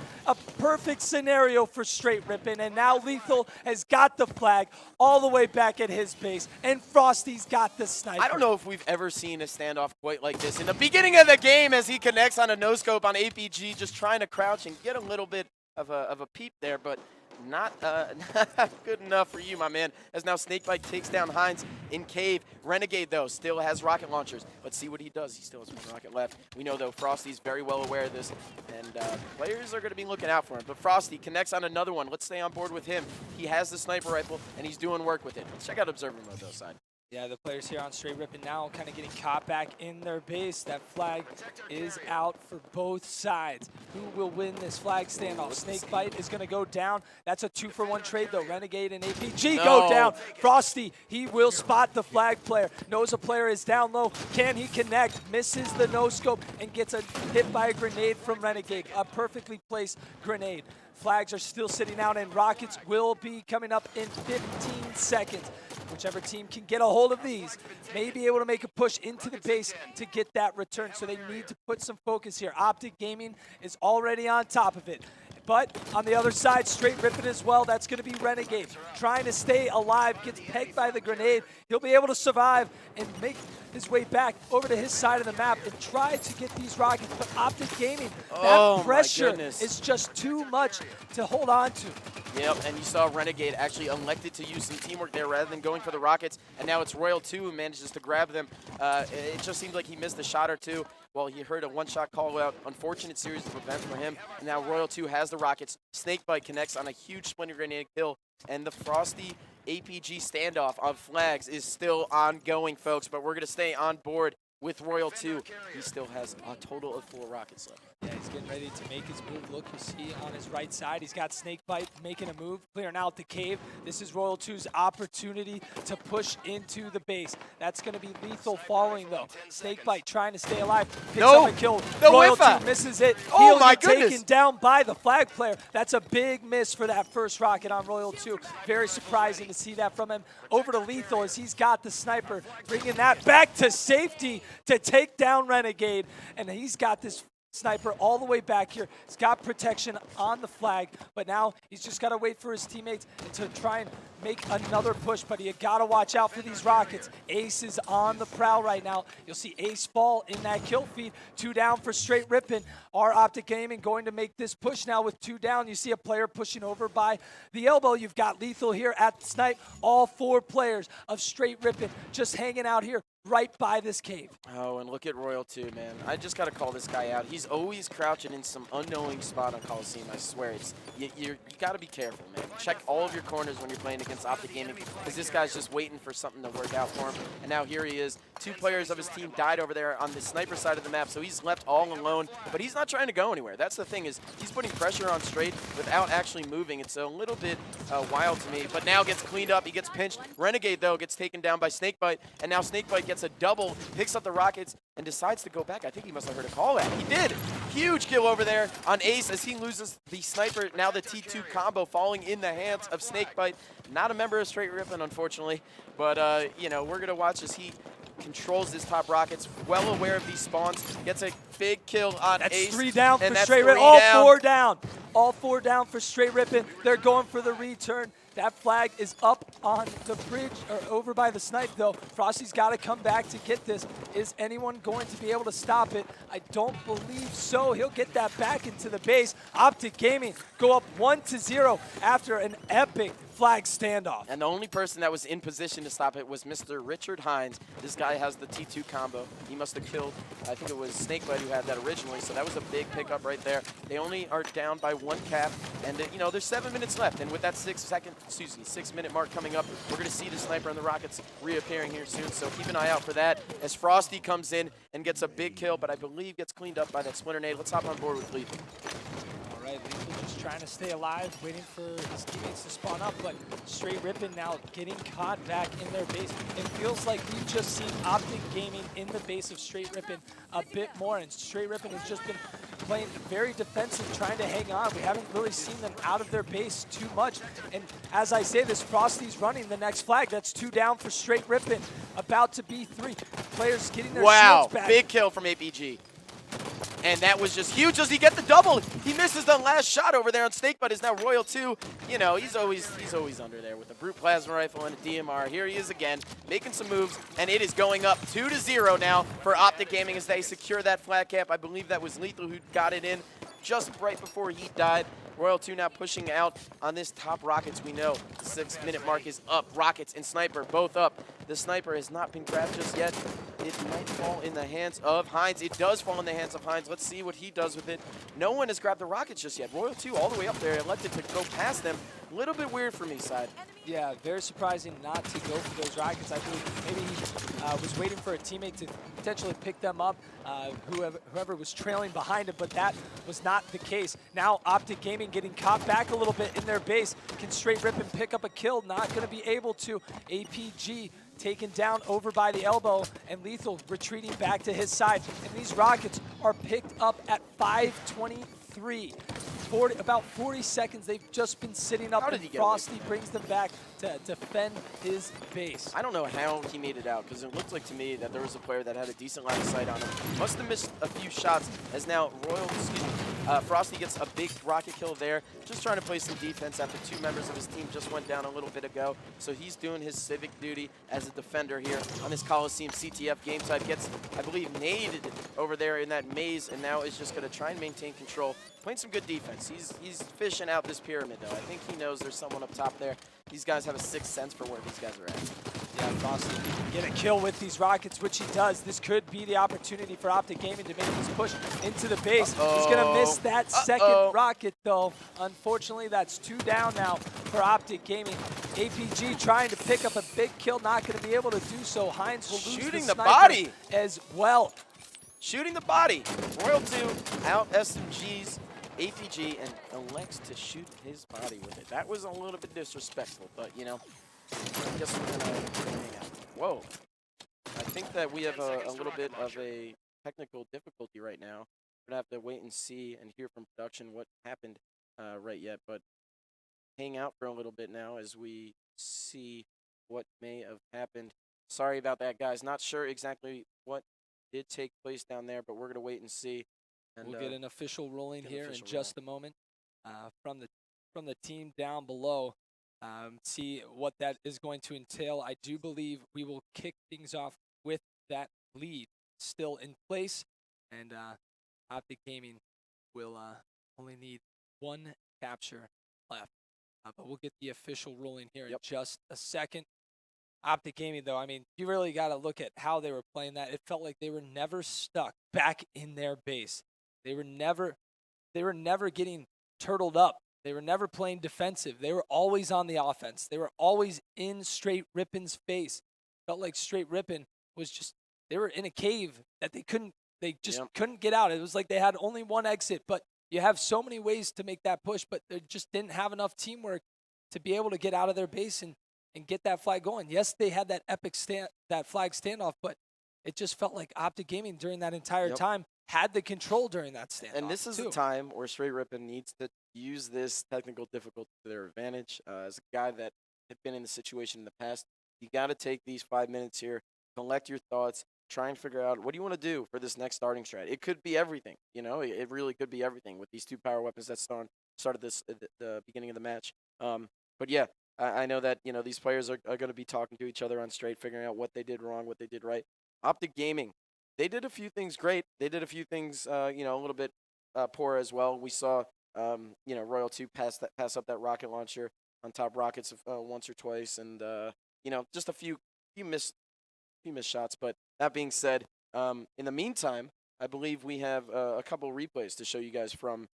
scenario for Str8 Rippin, and now Lethal has got the flag all the way back at his base, and Frosty's got the sniper. I don't know if we've ever seen a standoff quite like this. In the beginning of the game, as he connects on a no-scope on APG, just trying to crouch and get a little bit of a peep there, but not good enough for you, my man, as now Snakebite takes down Heinz in Cave. Renegade, though, still has rocket launchers. Let's see what he does. He still has one rocket left. We know, though, Frosty's very well aware of this, and players are going to be looking out for him. But Frosty connects on another one. Let's stay on board with him. He has the sniper rifle, and he's doing work with it. Let's check out Observer mode, though, side. Yeah, the players here on Str8 Rippin now kind of getting caught back in their base. That flag is out for both sides. Who will win this flag standoff? Snakebite is going to go down. That's a 2-for-1 trade, though. Renegade and APG go down. Frosty, he will spot the flag player. Knows a player is down low. Can he connect? Misses the no-scope and gets a hit by a grenade from Renegade. A perfectly placed grenade. Flags are still sitting out, and rockets will be coming up in 15 seconds. Whichever team can get a hold of these may be able to make a push into the base to get that return. So they need to put some focus here. Optic Gaming is already on top of it. But on the other side, Str8 Rippin as well. That's going to be Renegade trying to stay alive. Gets pegged by the grenade. He'll be able to survive and make his way back over to his side of the map and try to get these rockets. But Optic Gaming, that pressure is just too much to hold on to. Yep, and you saw Renegade actually elected to use some teamwork there rather than going for the rockets, and now it's Royal 2 who manages to grab them. It just seems like he missed a shot or two. Well, he heard a one-shot call out. Unfortunate series of events for him, and now Royal 2 has the rockets. Snakebite connects on a huge splinter grenade kill, and the Frosty APG standoff of flags is still ongoing, folks, but we're going to stay on board with Royal 2. He still has a total of 4 rockets left. Yeah, he's getting ready to make his move. Look, you see on his right side, he's got Snakebite making a move, clearing out the cave. This is Royal 2's opportunity to push into the base. That's going to be Lethal following, though. Snakebite trying to stay alive. Picks up a kill. Royal 2 misses it. Oh, He'll my get goodness. taken down by the flag player. That's a big miss for that first rocket on Royal 2. Very surprising to see that from him. Over to Lethal as he's got the sniper, bringing that back to safety to take down Renegade. And he's got this sniper all the way back here. He's got protection on the flag, but now he's just got to wait for his teammates to try and make another push, but you got to watch out for these rockets. Ace is on the prowl right now. You'll see Ace fall in that kill feed. 2 down for Str8 Rippin. Our Optic Gaming going to make this push now with 2 down. You see a player pushing over by the elbow. You've got Lethal here at the snipe. All 4 players of Str8 Rippin just hanging out here right by this cave. Oh, and look at Royal 2, man. I just got to call this guy out. He's always crouching in some unknowing spot on Coliseum, I swear. It's you got to be careful, man. Check all of your corners when you're playing against Optic Gaming, because this guy's just waiting for something to work out for him. And now here he is. 2 players of his team died over there on the sniper side of the map, so he's left all alone. But he's not trying to go anywhere. That's the thing, is he's putting pressure on Str8 without actually moving. It's a little bit wild to me, but now gets cleaned up. He gets pinched. Renegade, though, gets taken down by Snakebite, and now Snakebite gets a double, picks up the rockets, and decides to go back. I think he must have heard a call out. He did. Huge kill over there on Ace as he loses the sniper. Now the T2 combo falling in the hands of Snakebite. Not a member of Str8 Rippin, unfortunately, but you know, we're gonna watch as he controls his top rockets, well aware of these spawns, gets a big kill on That's Ace. 3 down for and that's Str8 Rippin. 3 All down. 4 down. All 4 down for Str8 Rippin. They're going for the return. That flag is up on the bridge, or over by the snipe, though. Frosty's got to come back to get this. Is anyone going to be able to stop it? I don't believe so. He'll get that back into the base. Optic Gaming go up 1-0 after an epic flag standoff. And the only person that was in position to stop it was Mr. Richard Hines. This guy has the T2 combo. He must have killed, I think it was Snakebite who had that originally, so that was a big pickup right there. They only are down by 1 cap, and you know, there's 7 minutes left, and with that 6-minute mark coming up, we're going to see the sniper and the Rockets reappearing here soon, so keep an eye out for that as Frosty comes in and gets a big kill, but I believe gets cleaned up by that Splinter Nade. Let's hop on board with Lethal. All right, Lethal just trying to stay alive, waiting for his teammates to spawn up, but Str8 Rippin now getting caught back in their base. It feels like we've just seen Optic Gaming in the base of Str8 Rippin a bit more, and Str8 Rippin has just been playing very defensive, trying to hang on. We haven't really seen them out of their base too much, and as I say this, Frosty's running the next flag. That's 2 down for Str8 Rippin, about to be 3. Players getting their shields back. Big kill from APG. And that was just huge. Does he get the double? He misses the last shot over there on Snake, but is now Royal 2. You know, he's always under there with a Brute Plasma Rifle and a DMR. Here he is again, making some moves, and it is going up 2-0 now for Optic Gaming as they secure that flat cap. I believe that was Lethal who got it in just right before he died. Royal 2 now pushing out on this top Rockets. We know the 6-minute mark is up. Rockets and Sniper both up. The Sniper has not been grabbed just yet. It might fall in the hands of Hines. It does fall in the hands of Hines. Let's see what he does with it. No one has grabbed the Rockets just yet. Royal 2 all the way up there, elected to go past them. A little bit weird for me, Side. Yeah, very surprising not to go for those Rockets. I believe maybe he was waiting for a teammate to potentially pick them up, whoever was trailing behind him, but that was not the case. Now Optic Gaming getting caught back a little bit in their base. Can Str8 Rippin pick up a kill? Not going to be able to. APG taken down over by the elbow, and Lethal retreating back to his side. And these Rockets are picked up at 5:23. About 40 seconds they've just been sitting up, and Frosty brings them back to defend his base. I don't know how he made it out, because it looked like to me that there was a player that had a decent line of sight on him. Must have missed a few shots, as now Frosty gets a big rocket kill there, just trying to play some defense after 2 members of his team just went down a little bit ago. So he's doing his civic duty as a defender here on this Coliseum CTF game side. Gets, I believe, naded over there in that maze, and now is just going to try and maintain control. Playing some good defense. He's fishing out this pyramid, though. I think he knows there's someone up top there. These guys have a 6th sense for where these guys are at. Yeah, Frosty get a kill with these Rockets, which he does. This could be the opportunity for Optic Gaming to make this push into the base. He's going to miss that second rocket, though. Unfortunately, that's 2 down now for Optic Gaming. APG trying to pick up a big kill, not going to be able to do so. Hines will lose Shooting the the sniper body as well. Shooting the body. Royal 2 out SMGs APG and elects to shoot his body with it. That was a little bit disrespectful, but you know, I guess we're gonna hang out. Whoa. I think that we have a little bit of a technical difficulty right now. We're gonna have to wait and see and hear from production what happened right yet, but hang out for a little bit now as we see what may have happened. Sorry about that, guys. Not sure exactly what did take place down there, but we're gonna wait and see. And we'll get an official ruling here in just a moment from the team down below. See what that is going to entail. I do believe we will kick things off with that lead still in place, and Optic Gaming will only need 1 capture left. But we'll get the official ruling here in just a second. Optic Gaming, though, I mean, you really got to look at how they were playing that. It felt like they were never stuck back in their base. They were never getting turtled up. They were never playing defensive. They were always on the offense. They were always in Str8 Rippin's face. Felt like Str8 Rippin was just, they were in a cave that they just couldn't get out. It was like they had only 1 exit, but you have so many ways to make that push, but they just didn't have enough teamwork to be able to get out of their base and get that flag going. Yes, they had that epic that flag standoff, but it just felt like Optic Gaming during that entire time had the control during that standoff. And this is the time where Str8 Rippin needs to use this technical difficulty to their advantage. As a guy that had been in the situation in the past, you got to take these 5 minutes here, collect your thoughts, try and figure out what do you want to do for this next starting strat. It could be everything, you know. It really could be everything with these 2 power weapons that started this at the beginning of the match. But yeah, I know that, you know, these players are going to be talking to each other on Str8, figuring out what they did wrong, what they did right. Optic Gaming, they did a few things great. They did a few things, you know, a little bit poor as well. We saw, you know, Royal 2 pass up that rocket launcher. top Rockets once or twice, and just a few missed shots. But that being said, in the meantime, I believe we have a couple replays to show you guys from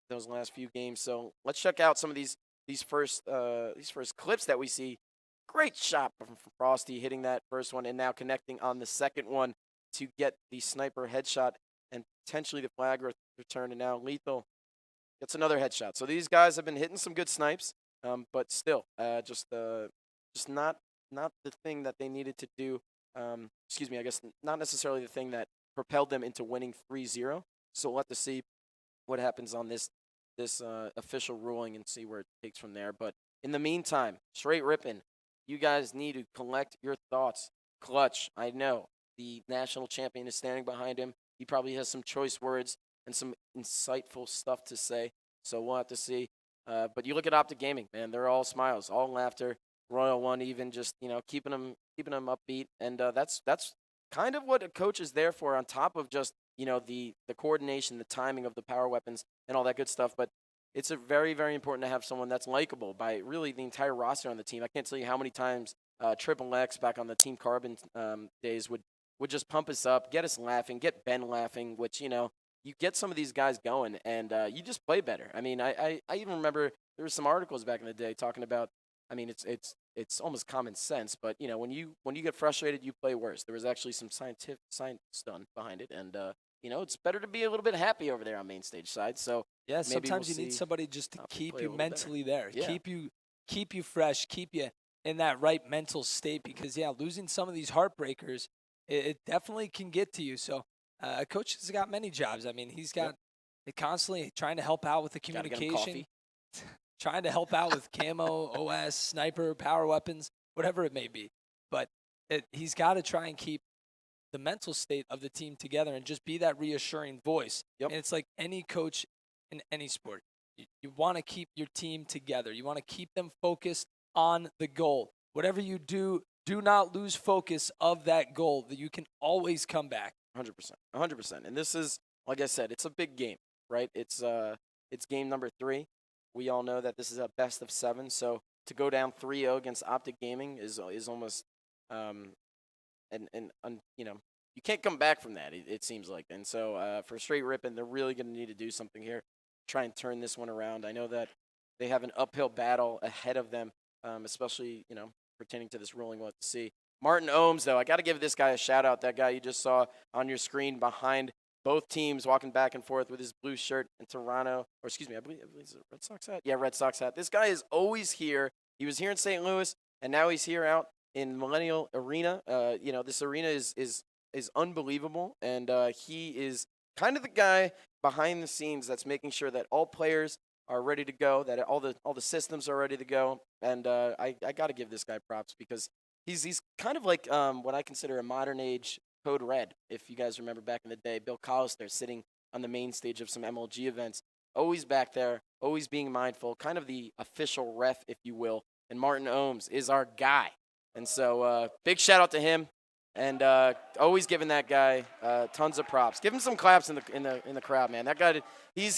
those last few games. So let's check out some of these first clips that we see. Great shot from Frosty hitting that first one, and now connecting on the second one to get the sniper headshot and potentially the flag return. And now Lethal gets another headshot. So these guys have been hitting some good snipes, but still, just not the thing that they needed to do. I guess not necessarily the thing that propelled them into winning 3-0. So we'll have to see what happens on this official ruling and see where it takes from there. But in the meantime, Str8 Rippin, you guys need to collect your thoughts. Clutch, I know the national champion is standing behind him. He probably has some choice words and some insightful stuff to say. So we'll have to see. But you look at Optic Gaming, man, they're all smiles, all laughter. Royal One even just keeping them upbeat, and that's kind of what a coach is there for. On top of just the coordination, the timing of the power weapons, and all that good stuff. But it's a very, very important to have someone that's likable by really the entire roster on the team. I can't tell you how many times Triple X back on the Team Carbon days would just pump us up, get us laughing, get Ben laughing, which, you get some of these guys going, and you just play better. I mean, I even remember there were some articles back in the day talking about, I mean, it's almost common sense, but, when you get frustrated, you play worse. There was actually some science done behind it, and, it's better to be a little bit happy over there on main stage side. So Yeah, maybe sometimes we'll you need see somebody just to how they keep play a you little better. mentally there, Yeah. keep you fresh, keep you in that right mental state. Because losing some of these heartbreakers, it definitely can get to you. So a coach has got many jobs. I mean, he's got constantly trying to help out with the Gotta get 'em communication, coffee. trying to help out with camo, OS, sniper, power weapons, whatever it may be. But he's got to try and keep the mental state of the team together and just be that reassuring voice. Yep. And it's like any coach in any sport. You want to keep your team together. You want to keep them focused on the goal. Whatever you do, do not lose focus of that goal, that you can always come back. 100%. And this is, like I said, it's a big game, right? It's game number 3. We all know that this is a best of 7. So to go down 3-0 against Optic Gaming is almost you can't come back from that. It seems like. And so for Str8 Rippin, they're really going to need to do something here, try and turn this one around. I know that they have an uphill battle ahead of them, especially pertaining to this ruling. We'll have to see. Martin Ohms, though, I got to give this guy a shout out. That guy you just saw on your screen behind both teams, walking back and forth with his blue shirt in Toronto, or excuse me, I believe it's a Red Sox hat. Yeah, Red Sox hat. This guy is always here. He was here in St. Louis, and now he's here out in Millennial Arena. This arena is unbelievable, and he is kind of the guy behind the scenes that's making sure that all players are ready to go, that all the systems are ready to go. And I got to give this guy props because he's kind of like what I consider a modern age Code Red. If you guys remember back in the day, Bill Collister sitting on the main stage of some MLG events, always back there, always being mindful, kind of the official ref, if you will. And Martin Ohms is our guy. And so big shout out to him, and always giving that guy tons of props. Give him some claps in the crowd, man. That guy, he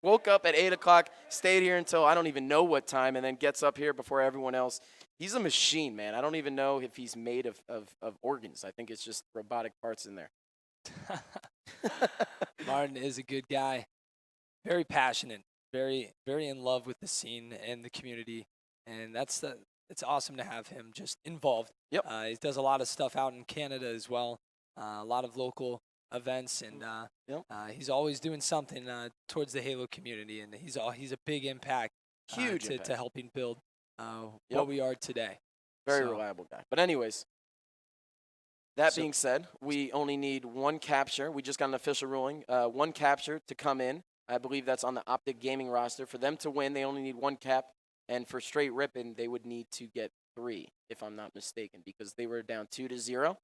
woke up at 8 o'clock, stayed here until I don't even know what time, and then gets up here before everyone else. He's a machine, man. I don't even know if he's made of organs. I think it's just robotic parts in there. Martin is a good guy, very passionate, very, very in love with the scene and the community, and it's awesome to have him just involved. Yep. He does a lot of stuff out in Canada as well, a lot of local events, and he's always doing something towards the Halo community, and he's a big impact, Huge impact. to helping build what we are today. Very So- reliable guy. But anyways, that being said, we only need one capture. We just got an official ruling. One capture to come in. I believe that's on the Optic Gaming roster. For them to win, they only need one cap. And for Str8 Rippin, they would need to get 3, if I'm not mistaken, because they were down 2-0.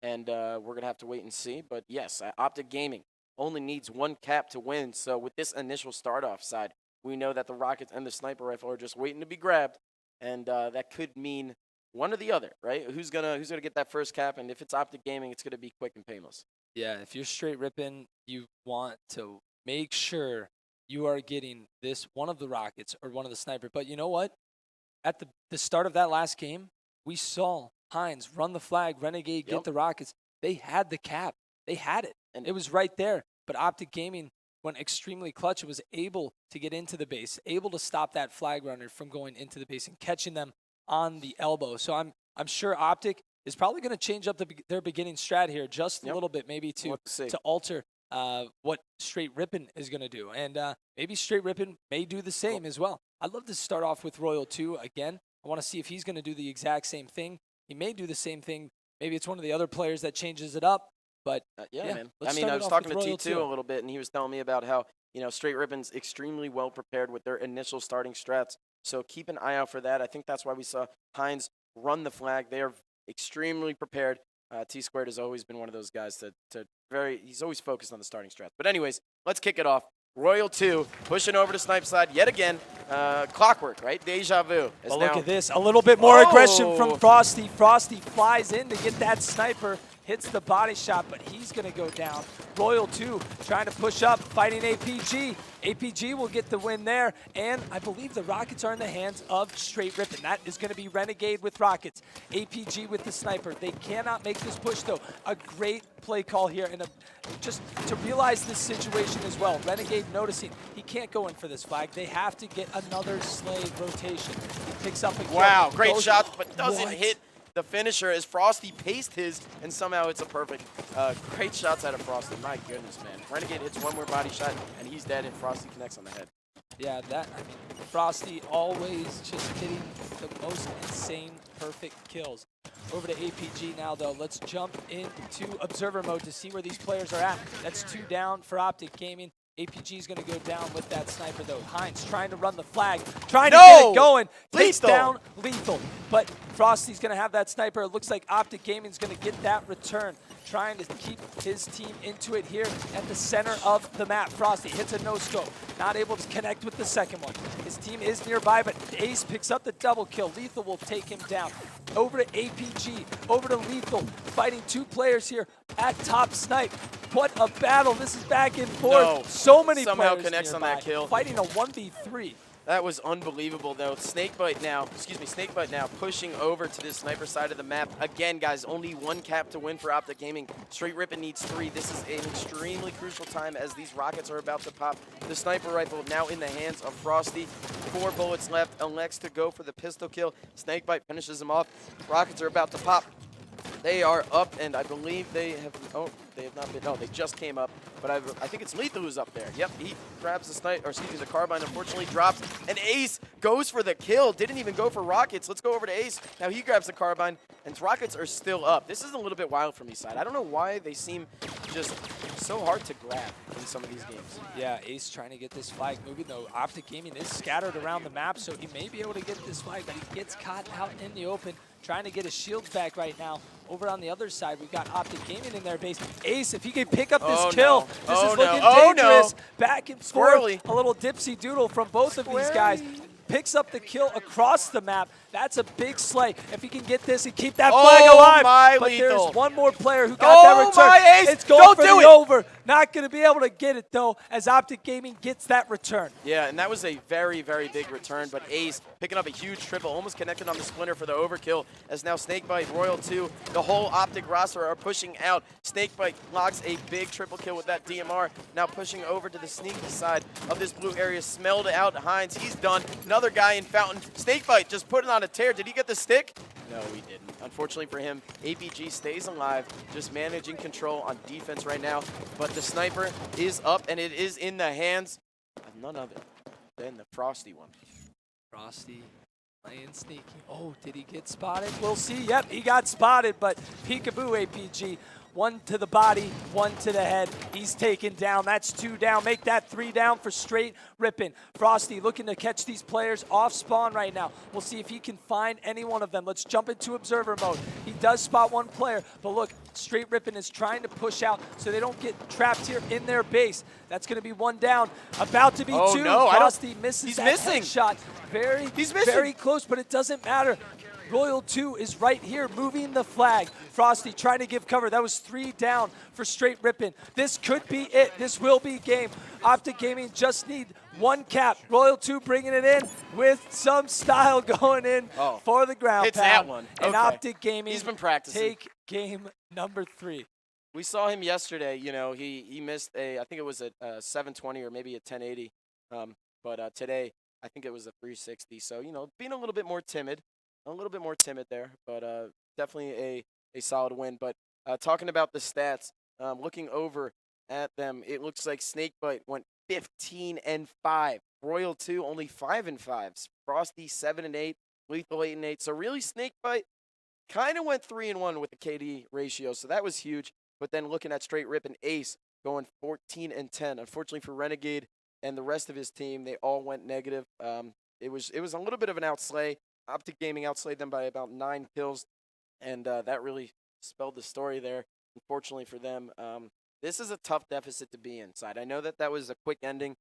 And we're going to have to wait and see. But yes, Optic Gaming only needs one cap to win. So with this initial start-off side, we know that the Rockets and the Sniper Rifle are just waiting to be grabbed. And that could mean one or the other, right? Who's gonna get that first cap? And if it's Optic Gaming, it's going to be quick and painless. Yeah, if you're Str8 Rippin, you want to make sure you are getting this one of the rockets or one of the sniper. But you know what? At the start of that last game, we saw Hines run the flag, Renegade get the rockets. They had the cap. They had it. And it was right there. But Optic Gaming went extremely clutch. It was able to get into the base, able to stop that flag runner from going into the base and catching them on the elbow. So I'm sure Optic is probably going to change up their beginning strat here just a little bit, maybe to alter what Str8 Rippin is going to do. And maybe Str8 Rippin may do the same as well. I'd love to start off with Royal 2 again. I want to see if he's going to do the exact same thing. He may do the same thing. Maybe it's one of the other players that changes it up. But yeah, man. I mean, I was talking to T2 a little bit, and he was telling me about how, Str8 Rippin's extremely well prepared with their initial starting strats. So keep an eye out for that. I think that's why we saw Hines run the flag. They are extremely prepared. T-Squared has always been one of those guys he's always focused on the starting strats. But anyways, let's kick it off. Royal 2 pushing over to Snipe side yet again. Clockwork, right? Deja vu. Well, look at this. A little bit more aggression from Frosty. Frosty flies in to get that sniper. Hits the body shot, but he's going to go down. Royal 2 trying to push up, fighting APG. APG will get the win there, and I believe the Rockets are in the hands of Str8 Rippin. That is going to be Renegade with Rockets. APG with the sniper. They cannot make this push, though. A great play call here, and just to realize this situation as well. Renegade noticing he can't go in for this flag. They have to get another slave rotation. He picks up a kill. Wow, great shot, but doesn't hit the finisher as Frosty paced his, and somehow it's a perfect. Great shots out of Frosty. My goodness, man. Renegade hits one more body shot, and he's dead, and Frosty connects on the head. Yeah, Frosty always just hitting the most insane, perfect kills. Over to APG now, though. Let's jump into Observer mode to see where these players are at. That's 2 down for Optic Gaming. APG is going to go down with that sniper, though. Hines trying to run the flag, trying to get it going. Takes down Lethal. But Frosty's going to have that sniper. It looks like Optic Gaming is going to get that return. Trying to keep his team into it here at the center of the map. Frosty hits a no-scope. Not able to connect with the second one. His team is nearby, but Ace picks up the double kill. Lethal will take him down. Over to APG, over to Lethal. Fighting 2 players here at top snipe. What a battle. This is back and forth. No. So many Somehow players connects nearby. on that kill. Fighting a 1v3. That was unbelievable, though. Snakebite now pushing over to the sniper side of the map. Again, guys, only 1 cap to win for Optic Gaming. Str8 Rippin needs 3. This is an extremely crucial time as these rockets are about to pop. The sniper rifle now in the hands of Frosty. 4 bullets left. Elects to go for the pistol kill. Snakebite finishes him off. Rockets are about to pop. They are up, and I believe they have not been. No, they just came up. But I think it's Lethal who's up there. Yep, he grabs the the carbine. Unfortunately, drops. And Ace goes for the kill. Didn't even go for Rockets. Let's go over to Ace. Now he grabs the carbine, and Rockets are still up. This is a little bit wild from eSide. I don't know why they seem just so hard to grab in some of these games. Yeah, Ace trying to get this flag moving, though. Optic Gaming is scattered around the map, so he may be able to get this flag, but he gets caught out in the open. Trying to get his shields back right now. Over on the other side, we've got Optic Gaming in their base. Ace, if he can pick up this kill, this is looking dangerous. Back and forth. A little dipsy doodle from both of these guys. Picks up the kill across the map. That's a big slay. If he can get this and keep that flag alive. But there's one more player who got that return. It's going for the over. Not going to be able to get it, though, as Optic Gaming gets that return. Yeah, and that was a very, very big return. But Ace picking up a huge triple, almost connected on the Splinter for the overkill. As now Snakebite, Royal 2, the whole Optic roster are pushing out. Snakebite logs a big triple kill with that DMR. Now pushing over to the sneaky side of this blue area. Smelled out Hines. He's done. Another guy in Fountain. Snakebite just putting on a tear. Did he get the stick? No, he didn't. Unfortunately for him, APG stays alive, just managing control on defense right now. But the sniper is up, and it is in the hands of none other than the Frosty one. Frosty playing sneaky. Oh, did he get spotted? We'll see. Yep, he got spotted, but peekaboo APG. 1 to the body, 1 to the head. He's taken down. That's 2 down. Make that 3 down for Str8 Rippin. Frosty looking to catch these players off spawn right now. We'll see if he can find any one of them. Let's jump into observer mode. He does spot 1 player, but look, Str8 Rippin is trying to push out so they don't get trapped here in their base. That's going to be 1 down. About to be 2. No, Frosty misses that shot. Very close, but it doesn't matter. Royal 2 is right here, moving the flag. Frosty trying to give cover. That was 3 down for Str8 Rippin. This could be it. This will be game. Optic Gaming just need 1 cap. Royal 2 bringing it in with some style going in for the ground Hits pound. that one. And Okay. Optic Gaming He's been practicing. take game number 3. We saw him yesterday. You know, he missed I think it was a 720 or maybe a 1080. But today, I think it was a 360. So, you know, being a little bit more timid there. But definitely a solid win. But talking about the stats, looking over at them, it looks like Snakebite went 15-5. Royal 2 only 5-5. Frosty 7-8. Lethal 8-8. So really, Snakebite kind of went 3-1 with the KD ratio. So that was huge. But then looking at Str8 Rippin, Ace going 14-10. Unfortunately for Renegade and the rest of his team, they all went negative. It was a little bit of an outslay. Optic Gaming outslayed them by about 9 kills, and that really spelled the story there. Unfortunately for them, this is a tough deficit to be inside. I know that was a quick ending.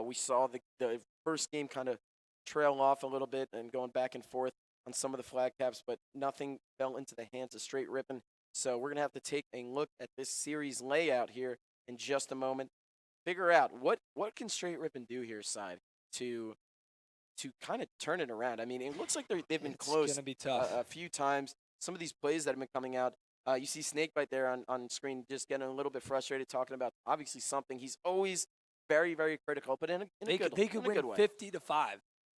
We saw the first game kind of trail off a little bit and going back and forth on some of the flag caps, but nothing fell into the hands of Str8 Rippin. So we're going to have to take a look at this series layout here in just a moment. Figure out what can Str8 Rippin do here, side, to kind of turn it around. I mean, it looks like they've been close It's going to be tough. a few times. Some of these plays that have been coming out, you see Snakebite there on screen just getting a little bit frustrated, talking about obviously something. He's always very, very critical, but in a good win way. 50-5,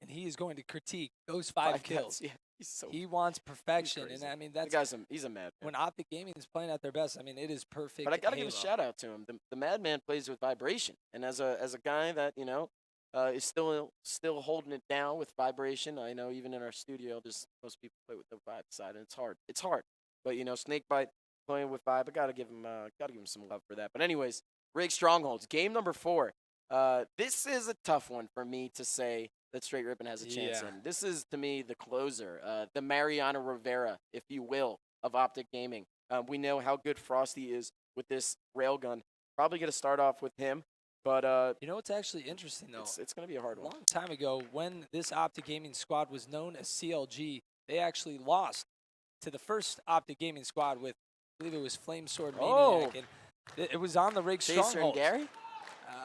and he is going to critique those 5 kills. Yeah, he's so He wants perfection, and crazy. I mean the that's guy's he's a madman. when Optic Gaming is playing at their best. I mean, it is perfect. But I gotta give a Halo. shout out to him. The madman plays with vibration, and as a guy that is still holding it down with vibration. I know even in our studio, most people play with the vibe side, and it's hard. It's hard. But Snakebite playing with vibe, I gotta give him some love for that. But anyways, Rig Strongholds, game number 4. This is a tough one for me to say that Str8 Rippin has a chance in. This is, to me, the closer, the Mariano Rivera, if you will, of Optic Gaming. We know how good Frosty is with this railgun. Probably going to start off with him, but You know what's actually interesting, though? it's going to be a hard A one. long time ago, when this Optic Gaming squad was known as CLG, they actually lost to the first Optic Gaming squad with, I believe it was Flame Sword Maniac, and it was on the Rig Chaser and Strongholds. Gary?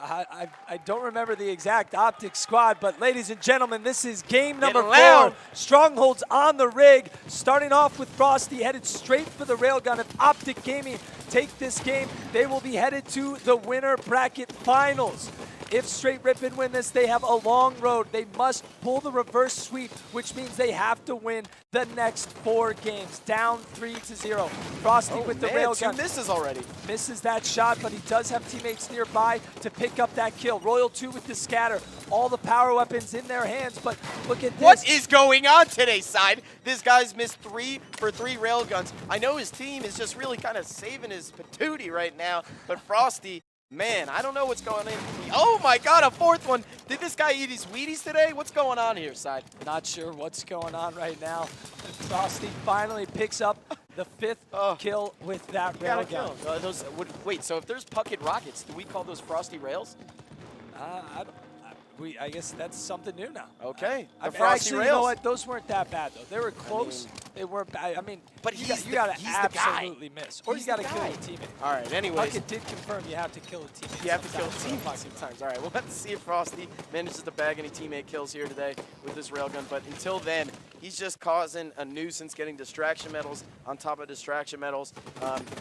I don't remember the exact Optic squad, but ladies and gentlemen, this is game number 4. loud. Strongholds on the rig, starting off with Frosty, headed straight for the railgun. If Optic Gaming take this game, they will be headed to the winner bracket finals. If Str8 Rippin win this, they have a long road. They must pull the reverse sweep, which means they have to win the next 4 games. Down 3-0. Frosty with the railgun. 2 misses already. Misses that shot, but he does have teammates nearby to pick up that kill. Royal 2 with the scatter. All the power weapons in their hands, but look at this. What is going on today, side? This guy's missed 3 for 3 railguns. I know his team is just really kind of saving his patootie right now, but Frosty, man, I don't know what's going on. Oh my God, a 4th one. Did this guy eat his Wheaties today? What's going on here, side? Not sure what's going on right now. Frosty finally picks up the 5th kill with that Gotta railgun. kill. Wait, so if there's pucket rockets, do we call those Frosty rails? I guess that's something new now. Okay. The I Frosty actually, rails. you know what? Those weren't that bad, though. They were close. They weren't bad. I mean, but you he's got to the guy. absolutely miss. Or He's you got to the kill guy. a teammate. All right, anyways. Puckett did confirm you have to kill a teammate. You have to kill a sometimes. teammate sometimes. All right, we'll have to see if Frosty manages to bag any teammate kills here today with this railgun. But until then, he's just causing a nuisance, getting distraction medals on top of distraction medals,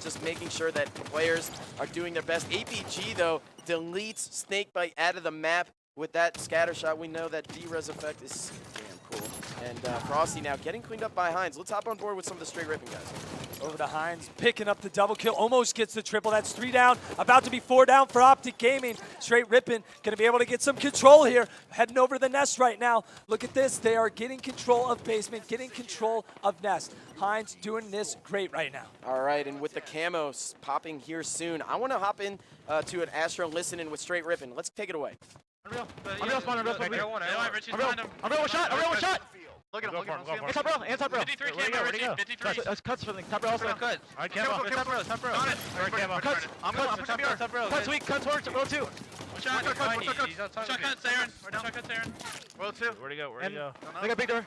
just making sure that players are doing their best. APG, though, deletes Snakebite out of the map with that scatter shot. We know that D-res effect is damn cool. And Frosty now getting cleaned up by Hines. Let's hop on board with some of the Str8 Rippin guys. Over to Hines, picking up the double kill, almost gets the triple. That's 3 down, about to be 4 down for Optic Gaming. Str8 Rippin going to be able to get some control here, heading over the nest right now. Look at this, they are getting control of basement, getting control of nest. Hines doing this great right now. All right, and with the camos popping here soon, I want to hop in to an Astro listening with Str8 Rippin. Let's take it away. Unreal spawn. Unreal one shot. Look at him. Hands up, bro. Hands up, bro. 53 Where'd camo, he go? Richie. 53. That's cuts for the top row. Also. Good. Alright, camo. Top row. Alright, camo. Cuts. I'm pushing BR. Top row. Cuts weak. Cuts works. Row 2. Shot cut, Saren. Shot cut, Saren. Roll 2. Where'd he go? Where'd he go? Look at big door.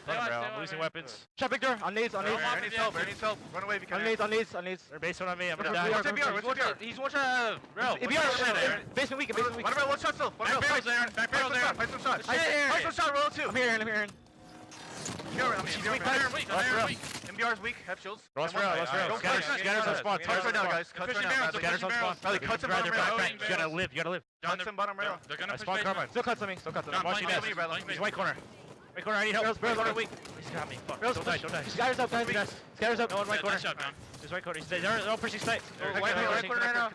Let him, bro. I'm losing weapons. Shot Victor on nades, on nades. Air needs help. Air needs help. Run away if you can. On nades, on nades, on nades. They're based on me. I'm What's gonna up, die. BR? What's BR? He's one shot. Real. If you are basement weak, basement weak. One rail, one shot still. One rail. Back barrels, Aaron. Back barrels, Aaron. Fight some shots. Shit, Aaron. Fight some shot. Roll two. I'm here, Aaron, I'm here, Aaron. Iron weak. MBR's weak. Have shields. Lost rail, lost rail. Don't touch. Scanners on spawn. Touch right now, guys. Touch right now. Scanners on spawn. Riley, cut some bottom rail. You gotta live, you gotta live. Cut some bottom rail. They're gonna I push spawn basement. carbine. Still cuts on me, still cuts on me. John, Watch you playing guys. basement. He's white corner. White corner, I need help. Barrels Barrels are weak. He's got me. Fuck. Barrels Don't die, push. don't die. Scatters up, guys. Scatters up. No one white corner. Shot, man. He's white corner. They're all pushing snipe. Right corner right now.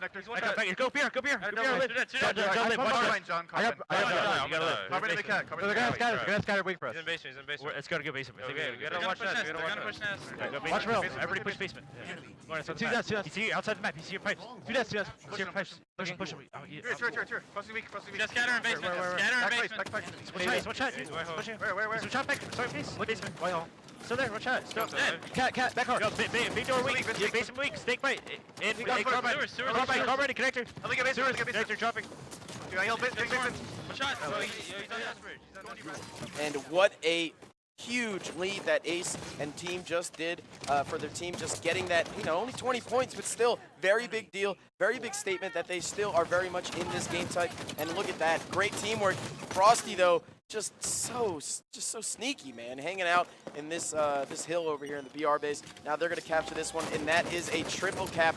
Go beer, go beer. Go beer, live. Don't live, watch Carbine, this. John. I got Carbine. you gotta live. Carbine in the cat. Carbine in They're the gonna cat. scatter, they're gonna scatter weak for us. He's in basement. He's in basement. Let's go base him. Okay, we gotta watch that. They're gonna push nest. Watch rail. Everybody push basement. Two deaths. You see outside the map. You see your pipes. Two deaths. Push your pipes. Push him. Oh, yeah. Here. Crossing weak. Just scatter in basement. Scatter in basement. Back. One shot. Push him. Where? He's one shot back. Sorry, please. Basement. White hole. Still there. One shot. Still. Dead. Cat. Back hard. Big door weak. Weak. Basement weak. Snake bite. And got carbine. Sewers. Carbine connector. Let me get basement. Connector dropping. I yelled bit. One shot. He's on desperate. And what a huge lead that Ace and team just did for their team, just getting that, only 20 points, but still very big deal, very big statement that they still are very much in this game type. And look at that, great teamwork. Frosty though, just so sneaky, man, hanging out in this this hill over here in the BR base. Now they're gonna capture this one, and that is a triple cap.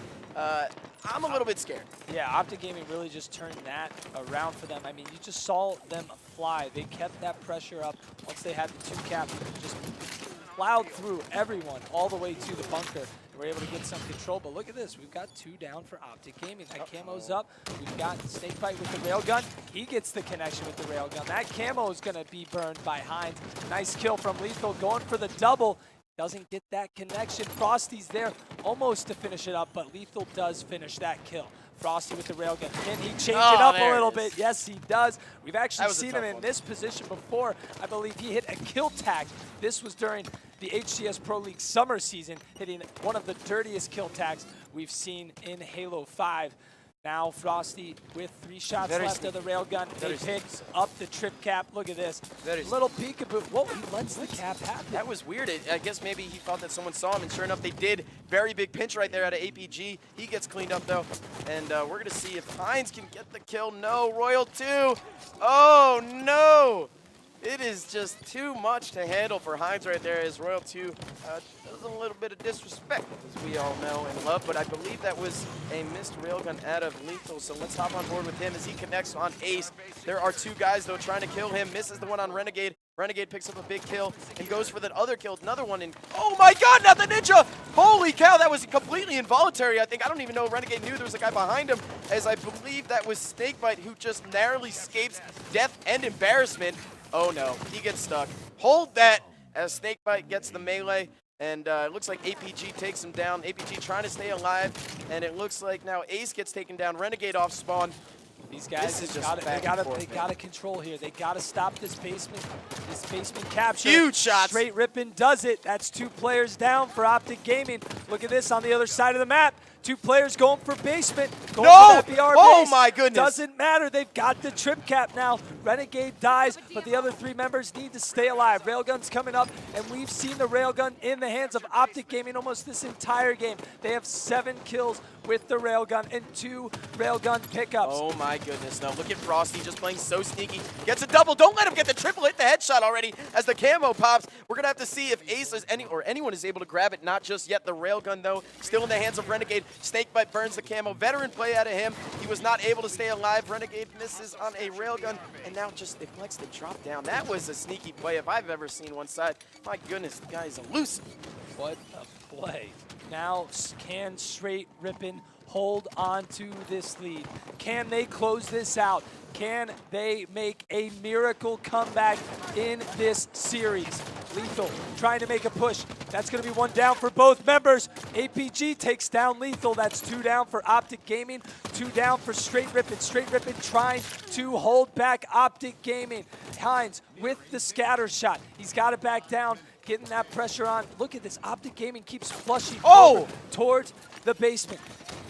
I'm a little bit scared. Yeah, Optic Gaming really just turned that around for them. I mean, you just saw them fly. They kept that pressure up once they had the 2-cap, just plowed through everyone all the way to the bunker. And were able to get some control, but look at this. We've got 2 down for Optic Gaming. That camo's up. We've got Snakebite with the railgun. He gets the connection with the railgun. That camo is going to be burned by Hines. Nice kill from Lethal, going for the double. Doesn't get that connection. Frosty's there almost to finish it up, but Lethal does finish that kill. Frosty with the railgun. Can he change it up a little bit? Yes, he does. We've actually seen him in this position before. I believe he hit a kill tag. This was during the HCS Pro League summer season, hitting one of the dirtiest kill tags we've seen in Halo 5. Now Frosty with 3 shots left of the railgun. They pick up the trip cap. Look at this. Little peekaboo. Whoa, he lets the cap happen. That was weird. I guess maybe he thought that someone saw him, and sure enough, they did. Very big pinch right there out of APG. He gets cleaned up, though. And we're going to see if Hines can get the kill. No, Royal 2. Oh, no. It is just too much to handle for Hines right there, as Royal 2 does a little bit of disrespect, as we all know and love, but I believe that was a missed railgun out of Lethal, so let's hop on board with him as he connects on Ace. There are 2 guys, though, trying to kill him. Misses the one on Renegade. Renegade picks up a big kill and goes for that other kill. Another one in. Oh my God, not the ninja! Holy cow, that was completely involuntary, I think. I don't even know Renegade knew there was a guy behind him, as I believe that was Snakebite, who just narrowly escapes death and embarrassment. Oh no, he gets stuck. Hold that as Snakebite gets the melee. And it looks like APG takes him down. APG trying to stay alive. And it looks like now Ace gets taken down. Renegade off spawn. These guys they gotta control here. They gotta stop this basement capture. Huge shots. Str8 Rippin does it. That's 2 players down for Optic Gaming. Look at this on the other side of the map. 2 players going for basement. Going No! for that BR Oh base. my goodness. Doesn't matter. They've got the trip cap now. Renegade dies, but the other 3 members need to stay alive. Railgun's coming up, and we've seen the railgun in the hands of Optic Gaming almost this entire game. They have 7 kills with the railgun and 2 railgun pickups. Oh my goodness, no. Look at Frosty just playing so sneaky. Gets a double. Don't let him get the triple. Hit the headshot already as the camo pops. We're going to have to see if Ace is anyone is able to grab it. Not just yet. The railgun, though, still in the hands of Renegade. Snakebite burns the camo. Veteran play out of him. He was not able to stay alive. Renegade misses on a railgun, and now just neglects the drop down. That was a sneaky play if I've ever seen one side. My goodness, the guy is elusive. What a play. Now can Str8 Rippin hold on to this lead? Can they close this out? Can they make a miracle comeback in this series? Lethal trying to make a push. That's going to be 1 down for both members. APG takes down Lethal. That's 2 down for Optic Gaming. 2 down for Str8 Rippin. Str8 Rippin trying to hold back Optic Gaming. Hines with the scatter shot. He's got it back down, getting that pressure on. Look at this. Optic Gaming keeps flushing over towards the basement.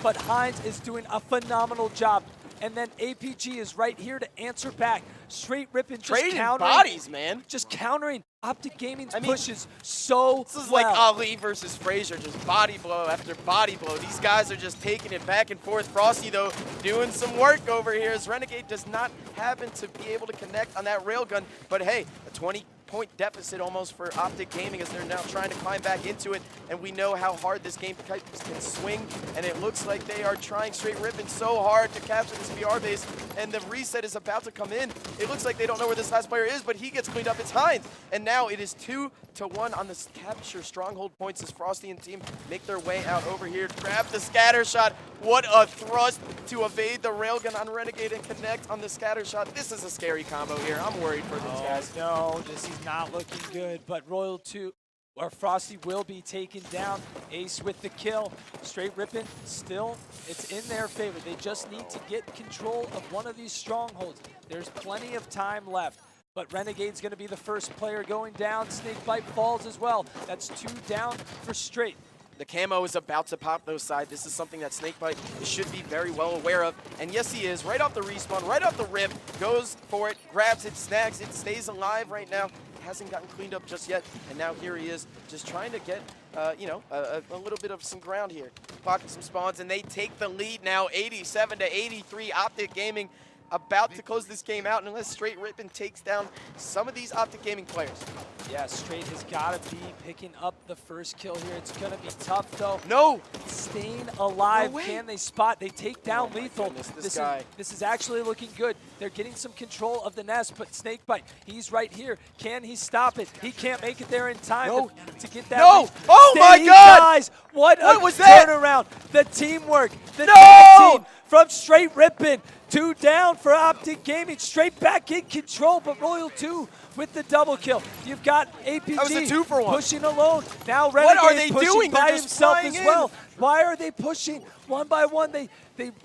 But Hines is doing a phenomenal job. And then APG is right here to answer back. Str8 Rippin just Trading countering. bodies, man. Just countering Optic Gaming's I mean, push is so This is well. like Ali versus Frazier, just body blow after body blow. These guys are just taking it back and forth. Frosty, though, doing some work over here as Renegade does not happen to be able to connect on that railgun. But hey, a 20-point deficit almost for Optic Gaming as they're now trying to climb back into it. And we know how hard this game can swing. And it looks like they are trying Str8 Rippin so hard to capture this VR base. And the reset is about to come in. It looks like they don't know where this last player is, but he gets cleaned up. It's Hines. And now it is 2-1 on this capture stronghold points as Frosty and team make their way out over here. Grab the scatter shot. What a thrust to evade the railgun on Renegade and connect on the scatter shot. This is a scary combo here. I'm worried for these guys. No, this is not looking good, but Royal 2, or Frosty will be taken down. Ace with the kill. Str8 Rippin still, it's in their favor. They just need to get control of one of these strongholds. There's plenty of time left. But Renegade's going to be the first player going down. Snakebite falls as well. That's 2 down for Str8. The camo is about to pop those side. This is something that Snakebite should be very well aware of. And yes, he is. Right off the respawn, right off the rip, goes for it, grabs it, snags it, stays alive right now. Hasn't gotten cleaned up just yet. And now here he is, just trying to get, a little bit of some ground here. Pocket some spawns, and they take the lead now, 87-83. Optic Gaming about to close this game out unless Str8 Rippin takes down some of these Optic Gaming players. Yeah, Str8 has got to be picking up the first kill here. It's going to be tough, though. No! Staying alive. No way. Can they spot? They take down Oh my Lethal. goodness, this guy. This is actually looking good. They're getting some control of the nest, but Snakebite, he's right here. Can he stop it? He can't make it there in time to get that. No! lead. Oh my Stay, God! Guys, what a was that? turnaround. The teamwork, the No! tag team from Str8 Rippin. 2 down for Optic Gaming. Straight back in control, but Royal 2 with the double kill. You've got APG was a 2-for-1. pushing alone. Now What are Renegade they pushing doing? They're by just himself flying as in. well. Why are they pushing one by one? They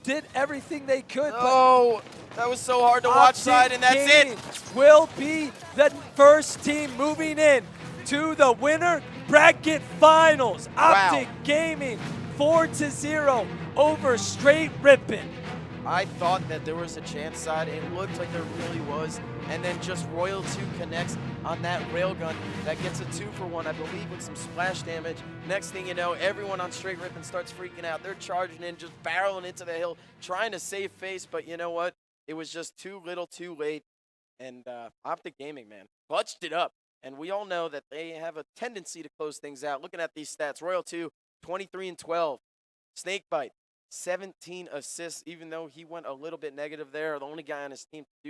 did everything they could. Oh, that was so hard to watch side, and that's Gaming it. will be the first team moving in to the winner bracket finals. Optic Gaming 4-0 over Str8 Rippin. I thought that there was a chance side. It looked like there really was. And then just Royal 2 connects on that railgun. That gets a 2-for-1, I believe, with some splash damage. Next thing you know, everyone on Str8 Rippin starts freaking out. They're charging in, just barreling into the hill, trying to save face. But you know what? It was just too little, too late. And Optic Gaming, man, clutched it up. And we all know that they have a tendency to close things out. Looking at these stats, Royal 2, 23-12. Snakebite, 17 assists, even though he went a little bit negative there. The only guy on his team to do